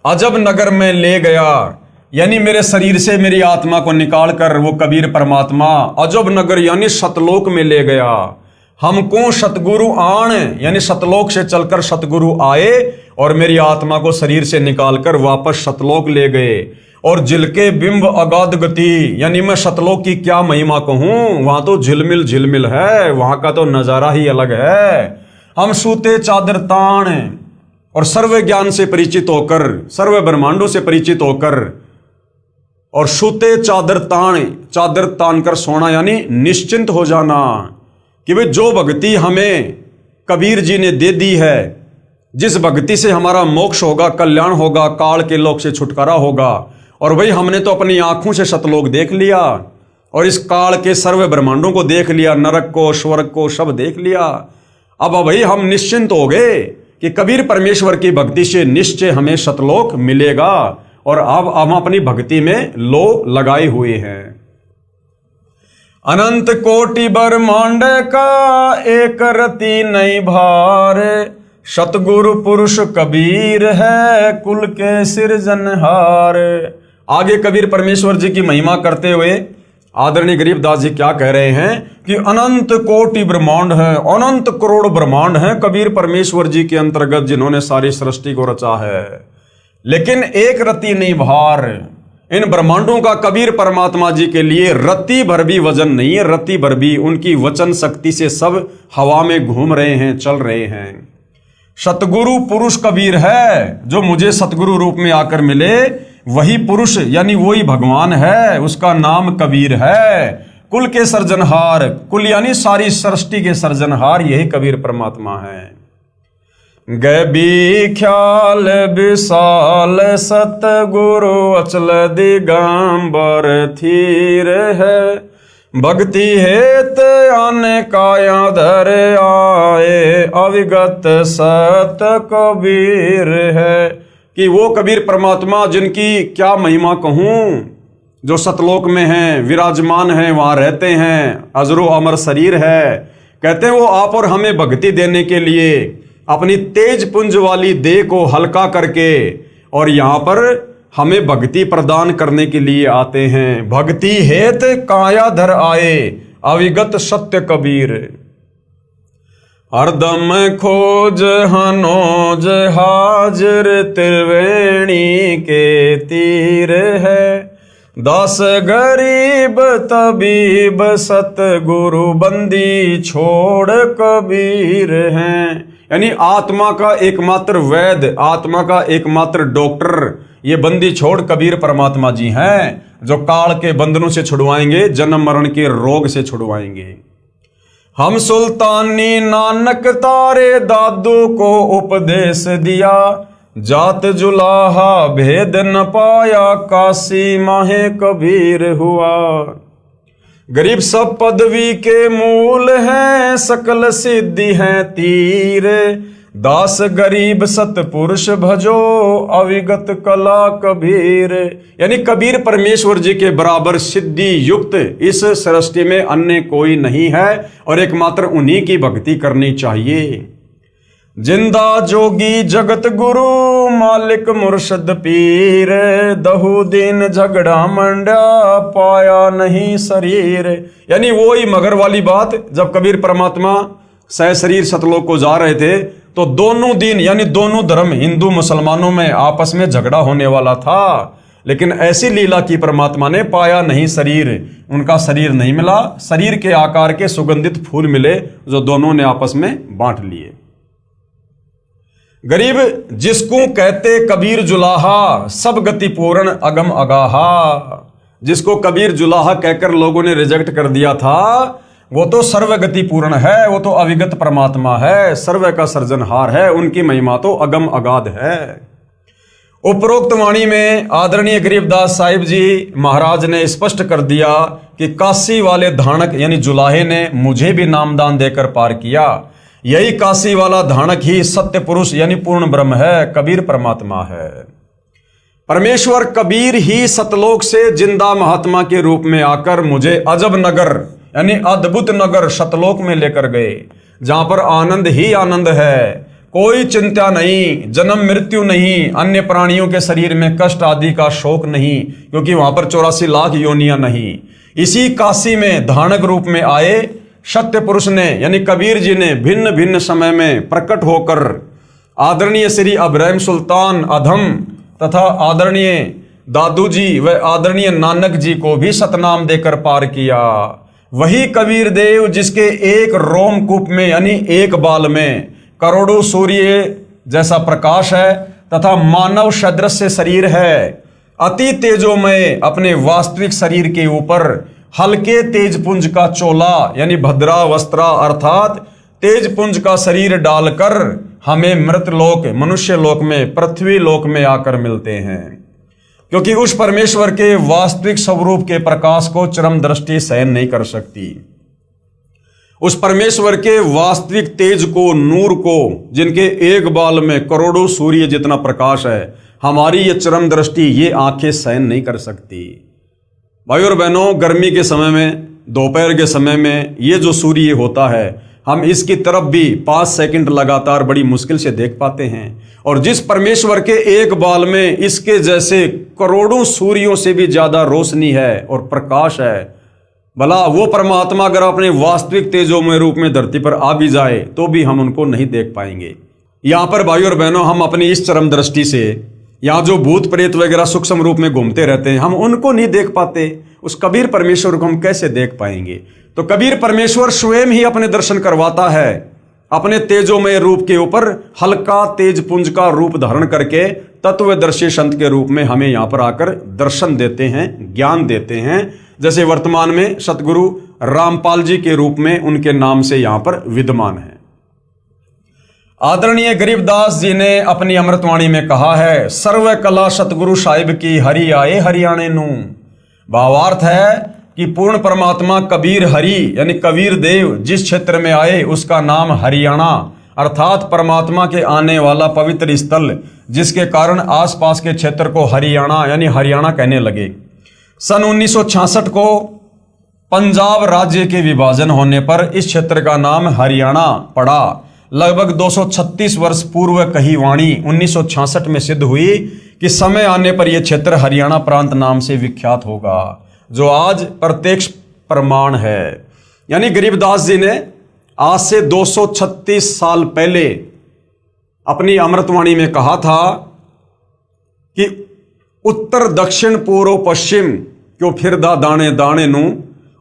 अजब नगर में ले गया यानी मेरे शरीर से मेरी आत्मा को निकाल कर वो कबीर परमात्मा अजब नगर यानी सतलोक में ले गया। हमको सतगुरु आण यानी सतलोक से चलकर सतगुरु आए और मेरी आत्मा को शरीर से निकालकर वापस सतलोक ले गए। और जिलके बिंब अगाध गति यानी मैं सतलोक की क्या महिमा कहूं, वहां तो झिलमिल झिलमिल है, वहां का तो नजारा ही अलग है। हम सूते चादर ताण और सर्व ज्ञान से परिचित होकर, सर्व ब्रह्मांडों से परिचित होकर, और सूते चादर तान कर सोना, यानी निश्चिंत हो जाना कि भाई जो भक्ति हमें कबीर जी ने दे दी है, जिस भक्ति से हमारा मोक्ष होगा, कल्याण होगा, काल के लोक से छुटकारा होगा। और भाई हमने तो अपनी आंखों से सतलोक देख लिया और इस काल के सर्व ब्रह्मांडों को देख लिया, नरक को, स्वर्ग को, सब देख लिया। अब भाई हम निश्चिंत हो गए कि कबीर परमेश्वर की भक्ति से निश्चय हमें सतलोक मिलेगा, और अब हम अपनी भक्ति में लो लगाए हुए हैं। अनंत कोटि ब्रह्मांड का एक रति नहीं भार, सतगुरु पुरुष कबीर है कुल के सिरजनहार। आगे कबीर परमेश्वर जी की महिमा करते हुए आदरणीय गरीबदास जी क्या कह रहे हैं कि अनंत कोटि ब्रह्मांड है, अनंत करोड़ ब्रह्मांड है कबीर परमेश्वर जी के अंतर्गत, जिन्होंने सारी सृष्टि को रचा है। लेकिन एक रति नहीं भार, इन ब्रह्मांडों का कबीर परमात्मा जी के लिए रति भर भी वजन नहीं है। रति भर भी उनकी वचन शक्ति से सब हवा में घूम रहे हैं, चल रहे हैं। सतगुरु पुरुष कबीर है, जो मुझे सतगुरु रूप में आकर मिले वही पुरुष यानी वही भगवान है, उसका नाम कबीर है। कुल के सर्जनहार, कुल यानी सारी सृष्टि के सर्जनहार यही कबीर परमात्मा है। गए भी ख्याल विशाल सतगुरु अचल दिगंबर थीर है, भक्ति हेत आने काया धर आए अविगत सत कबीर है। कि वो कबीर परमात्मा जिनकी क्या महिमा कहूँ, जो सतलोक में हैं, विराजमान हैं, वहाँ रहते हैं, अजरो अमर शरीर है। कहते हैं वो आप और हमें भक्ति देने के लिए अपनी तेज पुंज वाली देह को हल्का करके और यहाँ पर हमें भक्ति प्रदान करने के लिए आते हैं। भक्ति हेत काया धर आए अविगत सत्य कबीर, हरदम खोज हनोज हाजिर त्रिवेणी के तीर है, दास गरीब तबीब सतगुरु बंदी छोड़ कबीर हैं। यानी आत्मा का एकमात्र वैद्य, आत्मा का एकमात्र डॉक्टर ये बंदी छोड़ कबीर परमात्मा जी हैं, जो काल के बंधनों से छुड़वाएंगे, जन्म मरण के रोग से छुड़वाएंगे। हम सुल्तानी नानक तारे दादू को उपदेश दिया, जात जुलाहा भेद न पाया काशी माहे कबीर हुआ। गरीब सब पदवी के मूल हैं, सकल सिद्धि हैं तीर, दास गरीब सतपुरुष भजो अविगत कला कबीर। यानी कबीर परमेश्वर जी के बराबर सिद्धि युक्त इस सृष्टि में अन्य कोई नहीं है और एकमात्र उन्हीं की भक्ति करनी चाहिए। जिंदा जोगी जगत गुरु मालिक मुर्शद पीर, दहु दिन झगड़ा मंडा पाया नहीं शरीर। यानी वो ही मगर वाली बात, जब कबीर परमात्मा सह शरीर सतलोक को जा रहे थे तो दोनों दिन यानी दोनों धर्म हिंदू मुसलमानों में आपस में झगड़ा होने वाला था, लेकिन ऐसी लीला की परमात्मा ने पाया नहीं शरीर, उनका शरीर नहीं मिला, शरीर के आकार के सुगंधित फूल मिले जो दोनों ने आपस में बांट लिए। गरीब जिसको कहते कबीर जुलाहा, सब गति पूर्ण अगम अगाहा। जिसको कबीर जुलाहा कहकर लोगों ने रिजेक्ट कर दिया था, वो तो सर्वगति पूर्ण है, वो तो अविगत परमात्मा है, सर्व का सर्जनहार है, उनकी महिमा तो अगम अगाध है। उपरोक्त वाणी में आदरणीय गरीबदास साहिब जी महाराज ने स्पष्ट कर दिया कि काशी वाले धानक यानी जुलाहे ने मुझे भी नामदान देकर पार किया। यही काशी वाला धानक ही सत्य पुरुष यानी पूर्ण ब्रह्म है, कबीर परमात्मा है। परमेश्वर कबीर ही सतलोक से जिंदा महात्मा के रूप में आकर मुझे अजब नगर यानी अद्भुत नगर सतलोक में लेकर गए, जहां पर आनंद ही आनंद है, कोई चिंता नहीं, जन्म मृत्यु नहीं, अन्य प्राणियों के शरीर में कष्ट आदि का शोक नहीं, क्योंकि वहां पर 84 लाख योनियां नहीं। इसी काशी में धानक रूप में आए सत्य पुरुष ने यानी कबीर जी ने भिन्न भिन्न समय में प्रकट होकर आदरणीय श्री अब्राहिम सुल्तान अधम तथा आदरणीय दादू जी व आदरणीय नानक जी को भी सतनाम देकर पार किया। वही कबीर देव जिसके एक रोमकूप में यानी एक बाल में करोड़ों सूर्य जैसा प्रकाश है तथा मानव सदृश शरीर है। अति तेजोमय अपने वास्तविक शरीर के ऊपर हल्के तेजपुंज का चोला यानी भद्रा वस्त्रा अर्थात तेजपुंज का शरीर डालकर हमें मृतलोक मनुष्य लोक में पृथ्वी लोक में आकर मिलते हैं, क्योंकि उस परमेश्वर के वास्तविक स्वरूप के प्रकाश को चरम दृष्टि सहन नहीं कर सकती। उस परमेश्वर के वास्तविक तेज को, नूर को, जिनके एक बाल में करोड़ों सूर्य जितना प्रकाश है, हमारी ये चरम दृष्टि, ये आंखें सहन नहीं कर सकती। भाई और बहनों, गर्मी के समय में, दोपहर के समय में ये जो सूर्य होता है, हम इसकी तरफ भी 5 सेकंड लगातार बड़ी मुश्किल से देख पाते हैं। और जिस परमेश्वर के एक बाल में इसके जैसे करोड़ों सूर्यों से भी ज्यादा रोशनी है और प्रकाश है, भला वो परमात्मा अगर अपने वास्तविक तेजोमय रूप में धरती पर आ भी जाए तो भी हम उनको नहीं देख पाएंगे। यहां पर भाई और बहनों, हम अपनी इस चरम दृष्टि से यहाँ जो भूत प्रेत वगैरह सूक्ष्म रूप में घूमते रहते हैं, हम उनको नहीं देख पाते। उस कबीर परमेश्वर को हम कैसे देख पाएंगे? तो कबीर परमेश्वर स्वयं ही अपने दर्शन करवाता है, अपने तेजोमय रूप के ऊपर हल्का तेजपुंज का रूप धारण करके तत्वदर्शी संत के रूप में हमें यहाँ पर आकर दर्शन देते हैं, ज्ञान देते हैं। जैसे वर्तमान में सतगुरु रामपाल जी के रूप में उनके नाम से यहाँ पर विद्यमान है। आदरणीय गरीबदास जी ने अपनी अमृतवाणी में कहा है, सर्व कला सतगुरु साहिब की हरि आए हरियाणे नू। भावार्थ है कि पूर्ण परमात्मा कबीर हरि यानी कबीर देव जिस क्षेत्र में आए उसका नाम हरियाणा अर्थात परमात्मा के आने वाला पवित्र स्थल, जिसके कारण आसपास के क्षेत्र को हरियाणा यानी हरियाणा कहने लगे। सन 1966 को पंजाब राज्य के विभाजन होने पर इस क्षेत्र का नाम हरियाणा पड़ा। लगभग 236 वर्ष पूर्व कही वाणी 1966 में सिद्ध हुई कि समय आने पर यह क्षेत्र हरियाणा प्रांत नाम से विख्यात होगा, जो आज प्रत्यक्ष प्रमाण है। यानी गरीबदास जी ने आज से 236 साल पहले अपनी अमृतवाणी में कहा था कि उत्तर दक्षिण पूर्व पश्चिम क्यों फिरदा दाने दाने नू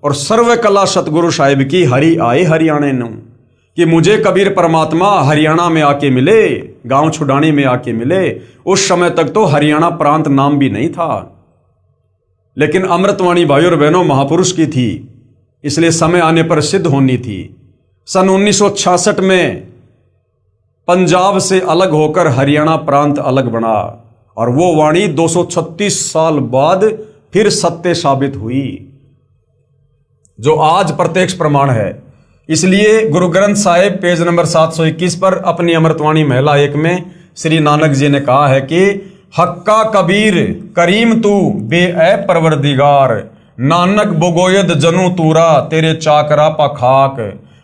और सर्व कला सतगुरु साहिब की हरि आए हरियाणे नू, कि मुझे कबीर परमात्मा हरियाणा में आके मिले, गांव छुडानी में आके मिले। उस समय तक तो हरियाणा प्रांत नाम भी नहीं था, लेकिन अमृतवाणी भाई और बहनों महापुरुष की थी, इसलिए समय आने पर सिद्ध होनी थी। सन 1966 में पंजाब से अलग होकर हरियाणा प्रांत अलग बना और वो वाणी 236 साल बाद फिर सत्य साबित हुई, जो आज प्रत्यक्ष प्रमाण है। इसलिए गुरु ग्रंथ साहिब पेज नंबर 721 पर अपनी अमृतवाणी महिला 1 में श्री नानक जी ने कहा है कि हक्का कबीर करीम तू बे परवरदिगार, नानक बोगोयद जनु तूरा तेरे चाकरा पखाक।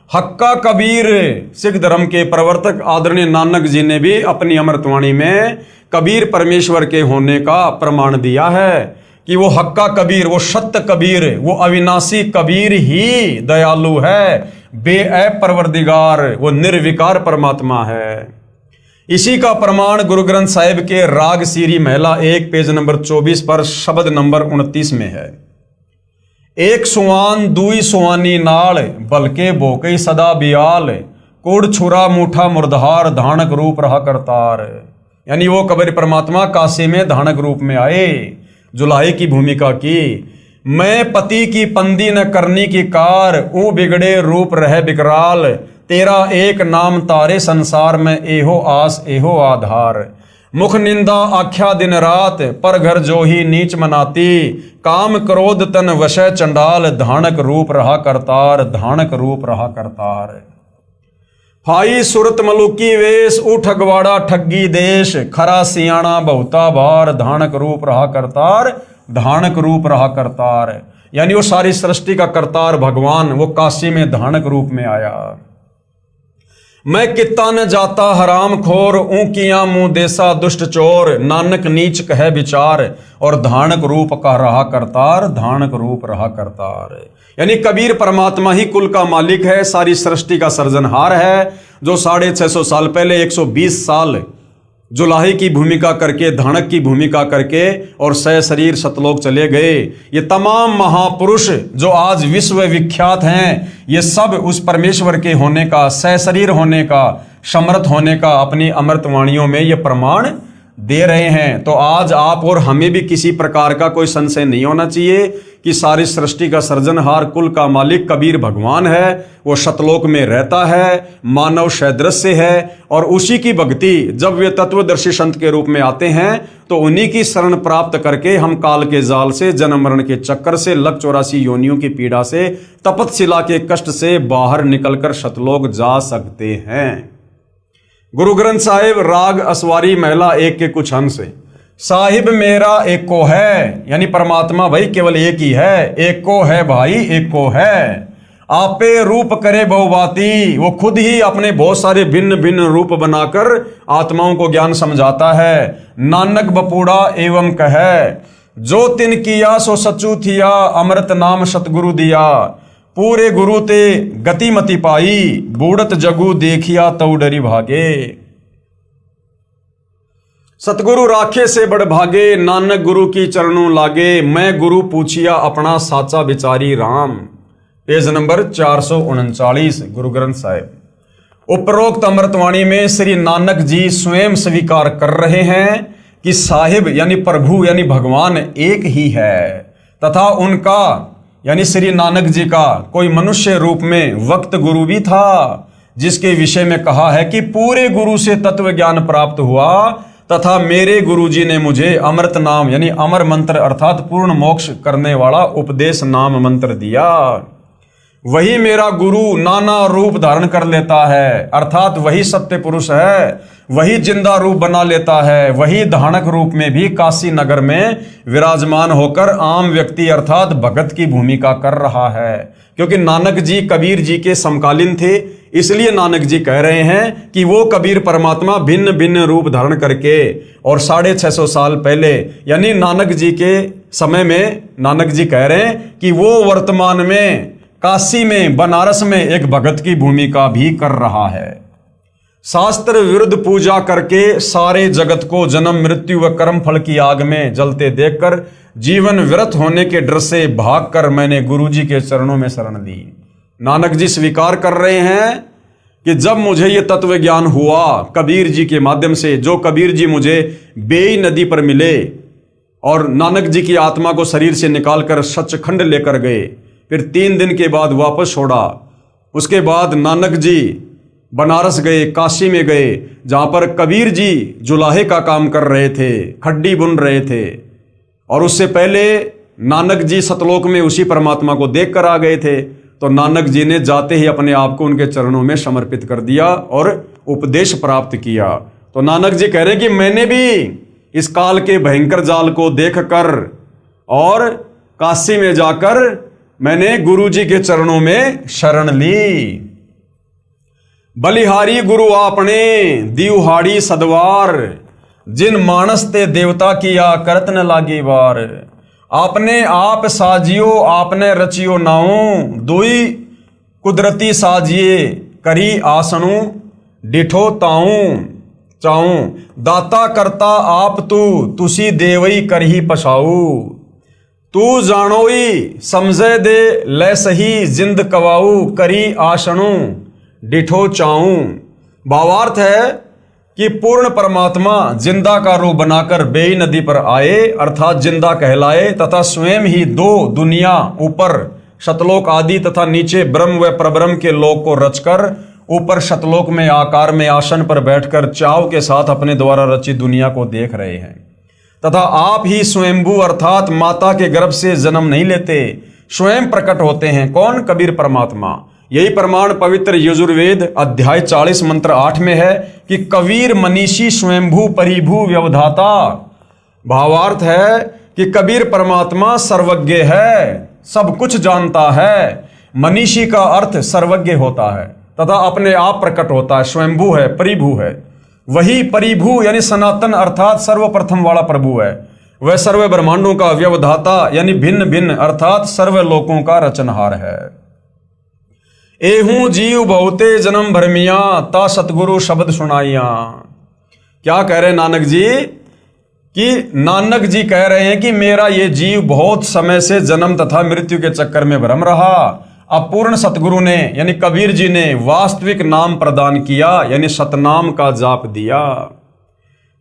हक्का कबीर सिख धर्म के प्रवर्तक आदरणीय नानक जी ने भी अपनी अमृतवाणी में कबीर परमेश्वर के होने का प्रमाण दिया है कि वो हक्का कबीर, वो सत्य कबीर, वो अविनाशी कबीर ही दयालु है, बेऐब परवरदिगार, वो निर्विकार परमात्मा है। इसी का प्रमाण गुरु ग्रंथ साहिब के राग सीरी महिला 1 पेज नंबर 24 पर शब्द नंबर 29 में है। एक सुवान दुई सुवानी नाल बलके बोकई सदा बियाल, कुड़ छुरा मूठा मुर्दहार धानक रूप रहा करतार। यानी वो कबीर परमात्मा काशी में धानक रूप में आए, जुलाहे की भूमिका की। मैं पति की पंदी न करनी की कार, ऊ बिगड़े रूप रहे बिकराल, तेरा एक नाम तारे संसार में एहो आस एहो आधार। मुख निंदा आख्या दिन रात, पर घर जो ही नीच मनाती, काम क्रोध तन वशय चंडाल, धानक रूप रहा करतार, धानक रूप रहा करतार। फाई सुरत मलुकी वेश, उठ अगवाड़ा ठग्गी देश, खरा सियाणा बहुता बार, धानक रूप रहा करतार, धानक रूप रहा करतार। यानी वो सारी सृष्टि का करतार भगवान वो काशी में धानक रूप में आया। मैं कित्ता न जाता हराम खोर, ऊंकियां मुंह देसा दुष्ट चोर, नानक नीच कहे विचार, और धानक रूप का रहा करतार, धानक रूप रहा करतार। यानी कबीर परमात्मा ही कुल का मालिक है, सारी सृष्टि का सर्जनहार है, जो 650 साल पहले 120 साल जुलाहे की भूमिका करके, धानक की भूमिका करके और सह शरीर सतलोक चले गए। ये तमाम महापुरुष जो आज विश्व विख्यात हैं, ये सब उस परमेश्वर के होने का, सह शरीर होने का, समर्थ होने का अपनी अमृत वाणियों में ये प्रमाण दे रहे हैं। तो आज आप और हमें भी किसी प्रकार का कोई संशय नहीं होना चाहिए कि सारी सृष्टि का सृजनहार, कुल का मालिक कबीर भगवान है। वो सतलोक में रहता है, मानव सदृश्य है, और उसी की भक्ति जब वे तत्वदर्शी संत के रूप में आते हैं तो उन्हीं की शरण प्राप्त करके हम काल के जाल से, जन्म मरण के चक्कर से, लक 84 योनियों की पीड़ा से, तपतशिला के कष्ट से बाहर निकलकर सतलोक जा सकते हैं। गुरु ग्रंथ साहिब राग असवारी महिला 1 के कुछ अंश है। साहिब मेरा एक को है, यानी परमात्मा भाई केवल एक ही है। एक को है भाई, एक को है। आपे रूप करे बहुबाती, वो खुद ही अपने बहुत सारे भिन्न भिन्न रूप बनाकर आत्माओं को ज्ञान समझाता है। नानक बपूड़ा एवं कहे, जो तिन किया सो सचू थिया, अमृत नाम सतगुरु दिया। पूरे गुरु ते गति मति पाई, बूढ़त जगू देखिया तऊ डरी भागे। सतगुरु राखे से बड़ भागे, नानक गुरु की चरणों लागे। मैं गुरु पूछिया अपना साचा विचारी राम। Page number 439 Guru Granth Sahib. उपरोक्त अमृतवाणी में श्री नानक जी स्वयं स्वीकार कर रहे हैं कि साहिब यानी प्रभु यानी भगवान एक ही है, तथा उनका यानी श्री नानक जी का कोई मनुष्य रूप में वक्त गुरु भी था, जिसके विषय में कहा है कि पूरे गुरु से तत्व ज्ञान प्राप्त हुआ, तथा मेरे गुरु जी ने मुझे अमृत नाम यानी अमर मंत्र अर्थात पूर्ण मोक्ष करने वाला उपदेश नाम मंत्र दिया। वही मेरा गुरु नाना रूप धारण कर लेता है, अर्थात वही सत्य पुरुष है, वही जिंदा रूप बना लेता है, वही धानक रूप में भी काशी नगर में विराजमान होकर आम व्यक्ति अर्थात भगत की भूमिका कर रहा है। क्योंकि नानक जी कबीर जी के समकालीन थे, इसलिए नानक जी कह रहे हैं कि वो कबीर परमात्मा भिन्न भिन्न रूप धारण करके, और 650 साल पहले यानी नानक जी के समय में नानक जी कह रहे हैं कि वो वर्तमान में काशी में, बनारस में एक भगत की भूमिका भी कर रहा है। शास्त्र विरुद्ध पूजा करके सारे जगत को जन्म मृत्यु व कर्म फल की आग में जलते देखकर जीवन व्यर्थ होने के डर से भागकर मैंने गुरुजी के चरणों में शरण ली। नानक जी स्वीकार कर रहे हैं कि जब मुझे ये तत्व ज्ञान हुआ कबीर जी के माध्यम से, जो कबीर जी मुझे बेई नदी पर मिले और नानक जी की आत्मा को शरीर से निकालकर सचखंड लेकर गए, फिर 3 दिन के बाद वापस छोड़ा। उसके बाद नानक जी बनारस गए, काशी में गए, जहाँ पर कबीर जी जुलाहे का काम कर रहे थे, खड्डी बुन रहे थे, और उससे पहले नानक जी सतलोक में उसी परमात्मा को देख कर आ गए थे। तो नानक जी ने जाते ही अपने आप को उनके चरणों में समर्पित कर दिया और उपदेश प्राप्त किया। तो नानक जी कह रहे हैं कि मैंने भी इस काल के भयंकर जाल को देखकर और काशी में जाकर मैंने गुरु जी के चरणों में शरण ली। बलिहारी गुरु आपने दिवहाड़ी सदवार, जिन मानस ते देवता किया करत न लागी बार। आपने आप साजियो आपने रचियो नाऊ, दुई कुदरती साजिए करी आसनु डिठो ताऊं चाऊं। दाता करता आप तू तुसी देवई करही पछाऊ। तू जानोई समझे दे ले सही जिंद कवाऊ, करी आसनु डिठो चाऊं। भावार्थ है कि पूर्ण परमात्मा जिंदा का रूप बनाकर बेई नदी पर आए, अर्थात जिंदा कहलाए, तथा स्वयं ही 2 दुनिया, ऊपर शतलोक आदि तथा नीचे ब्रह्म व परब्रह्म के लोक को रचकर ऊपर शतलोक में आकार में आसन पर बैठकर चाव के साथ अपने द्वारा रचित दुनिया को देख रहे हैं। तथा आप ही स्वयंभू अर्थात माता के गर्भ से जन्म नहीं लेते, स्वयं प्रकट होते हैं। कौन? कबीर परमात्मा। यही प्रमाण पवित्र यजुर्वेद अध्याय 40 मंत्र 8 में है कि कबीर मनीषी स्वयंभू परिभू व्यवधाता। भावार्थ है कि कबीर परमात्मा सर्वज्ञ है, सब कुछ जानता है। मनीषी का अर्थ सर्वज्ञ होता है तथा अपने आप प्रकट होता है, स्वयंभू है, परिभू है। वही परिभू यानी सनातन अर्थात सर्वप्रथम वाला प्रभु है। वह सर्व ब्रह्मांडों का व्यवधाता यानी भिन्न भिन्न अर्थात सर्व लोकों का रचनहार है। एहू जीव बहुते जन्म भरमिया, ता सतगुरु शब्द सुनाइया। क्या कह रहे नानक जी? कि नानक जी कह रहे हैं कि मेरा ये जीव बहुत समय से जन्म तथा मृत्यु के चक्कर में भ्रम रहा। अब पूर्ण सतगुरु ने यानी कबीर जी ने वास्तविक नाम प्रदान किया, यानी सतनाम का जाप दिया।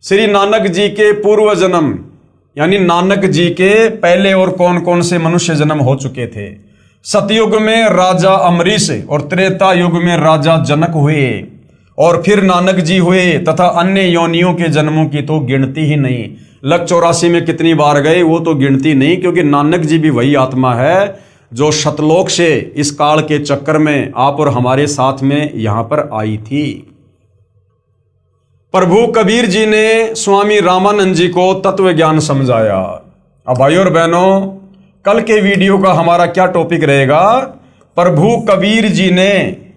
श्री नानक जी के पूर्व जन्म यानी नानक जी के पहले और कौन कौन से मनुष्य जन्म हो चुके थे। सतयुग में राजा अमरीश और त्रेता युग में राजा जनक हुए और फिर नानक जी हुए, तथा अन्य योनियों के जन्मों की तो गिनती ही नहीं। लग 84 में कितनी बार गए वो तो गिनती नहीं, क्योंकि नानक जी भी वही आत्मा है जो शतलोक से इस काल के चक्कर में आप और हमारे साथ में यहां पर आई थी। प्रभु कबीर जी ने स्वामी रामानंद जी को तत्व ज्ञान समझाया। अब भाइयों और बहनों, कल के वीडियो का हमारा क्या टॉपिक रहेगा? प्रभु कबीर जी ने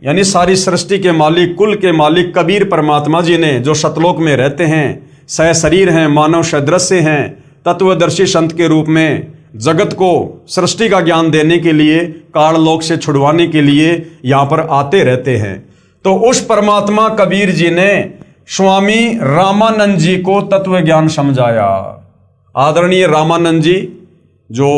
यानी सारी सृष्टि के मालिक, कुल के मालिक कबीर परमात्मा जी ने, जो सतलोक में रहते हैं, सह शरीर हैं, मानव सदृश्य हैं, तत्वदर्शी संत के रूप में जगत को सृष्टि का ज्ञान देने के लिए, काललोक से छुड़वाने के लिए यहां पर आते रहते हैं। तो उस परमात्मा कबीर जी ने स्वामी रामानंद जी को तत्व ज्ञान समझाया। आदरणीय रामानंद जी जो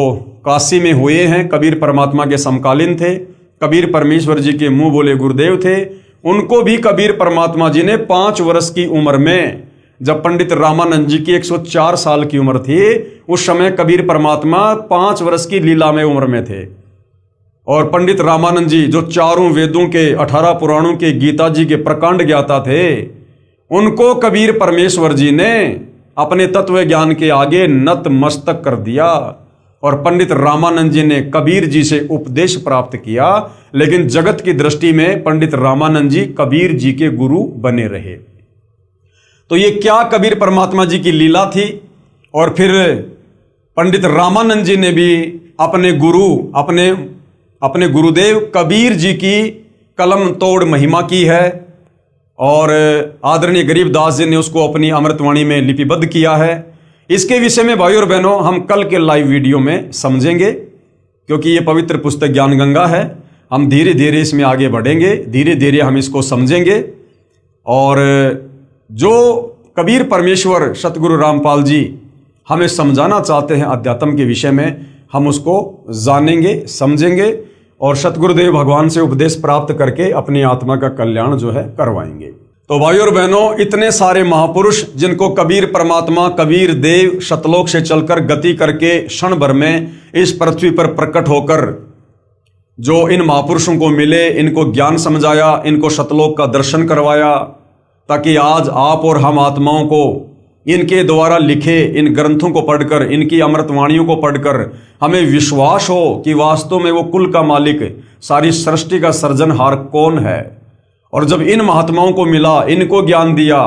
काशी में हुए हैं, कबीर परमात्मा के समकालीन थे, कबीर परमेश्वर जी के मुंह बोले गुरुदेव थे। उनको भी कबीर परमात्मा जी ने 5 वर्ष की उम्र में, जब पंडित रामानंद जी की 104 साल की उम्र थी, उस समय कबीर परमात्मा 5 वर्ष की लीला में उम्र में थे। और पंडित रामानंद जी जो चारों वेदों के, 18 पुराणों के, गीता जी के प्रकांड ज्ञाता थे, उनको कबीर परमेश्वर जी ने अपने तत्व ज्ञान के आगे नतमस्तक कर दिया। और पंडित रामानंद जी ने कबीर जी से उपदेश प्राप्त किया, लेकिन जगत की दृष्टि में पंडित रामानंद जी कबीर जी के गुरु बने रहे। तो ये क्या कबीर परमात्मा जी की लीला थी। और फिर पंडित रामानंद जी ने भी अपने गुरु, अपने गुरुदेव कबीर जी की कलम तोड़ महिमा की है, और आदरणीय गरीबदास जी ने उसको अपनी अमृतवाणी में लिपिबद्ध किया है। इसके विषय में भाइयों और बहनों हम कल के लाइव वीडियो में समझेंगे, क्योंकि ये पवित्र पुस्तक ज्ञान गंगा है। हम धीरे धीरे इसमें आगे बढ़ेंगे, धीरे धीरे हम इसको समझेंगे। और जो कबीर परमेश्वर सतगुरु रामपाल जी हमें समझाना चाहते हैं अध्यात्म के विषय में, हम उसको जानेंगे, समझेंगे और सतगुरुदेव भगवान से उपदेश प्राप्त करके अपनी आत्मा का कल्याण जो है करवाएंगे। तो भाइयों और बहनों, इतने सारे महापुरुष जिनको कबीर परमात्मा, कबीर देव सतलोक से चलकर गति करके क्षण भर में इस पृथ्वी पर प्रकट होकर जो इन महापुरुषों को मिले, इनको ज्ञान समझाया, इनको सतलोक का दर्शन करवाया, ताकि आज आप और हम आत्माओं को इनके द्वारा लिखे इन ग्रंथों को पढ़कर, इनकी अमृतवाणियों को पढ़कर हमें विश्वास हो कि वास्तव में वो कुल का मालिक, सारी सृष्टि का सृजनहार कौन है। और जब इन महात्माओं को मिला, इनको ज्ञान दिया,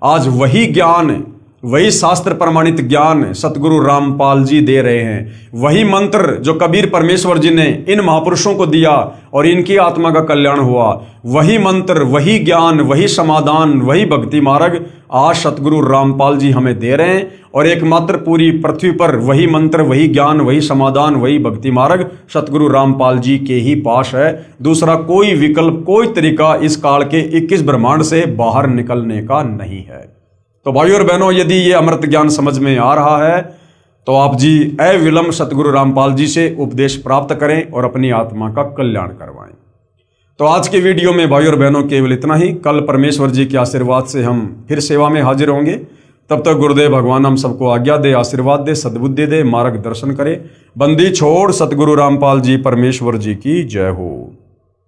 आज वही ज्ञान, वही शास्त्र प्रमाणित ज्ञान सतगुरु रामपाल जी दे रहे हैं। वही मंत्र जो कबीर परमेश्वर जी ने इन महापुरुषों को दिया और इनकी आत्मा का कल्याण हुआ, वही मंत्र, वही ज्ञान, वही समाधान, वही भक्ति मार्ग आज सतगुरु रामपाल जी हमें दे रहे हैं। और एकमात्र पूरी पृथ्वी पर वही मंत्र, वही ज्ञान, वही समाधान, वही भक्ति मार्ग सतगुरु रामपाल जी के ही पास है। दूसरा कोई विकल्प, कोई तरीका इस काल के 21 ब्रह्मांड से बाहर निकलने का नहीं है। तो भाइयों और बहनों, यदि ये अमृत ज्ञान समझ में आ रहा है तो आप जी अविलंब सतगुरु रामपाल जी से उपदेश प्राप्त करें और अपनी आत्मा का कल्याण करवाएं। तो आज के वीडियो में भाइयों और बहनों केवल इतना ही। कल परमेश्वर जी के आशीर्वाद से हम फिर सेवा में हाजिर होंगे। तब तक गुरुदेव भगवान हम सबको आज्ञा दे, आशीर्वाद दे, सद्बुद्धि दे, मार्गदर्शन करे। बंदी छोड़ सतगुरु रामपाल जी परमेश्वर जी की जय हो।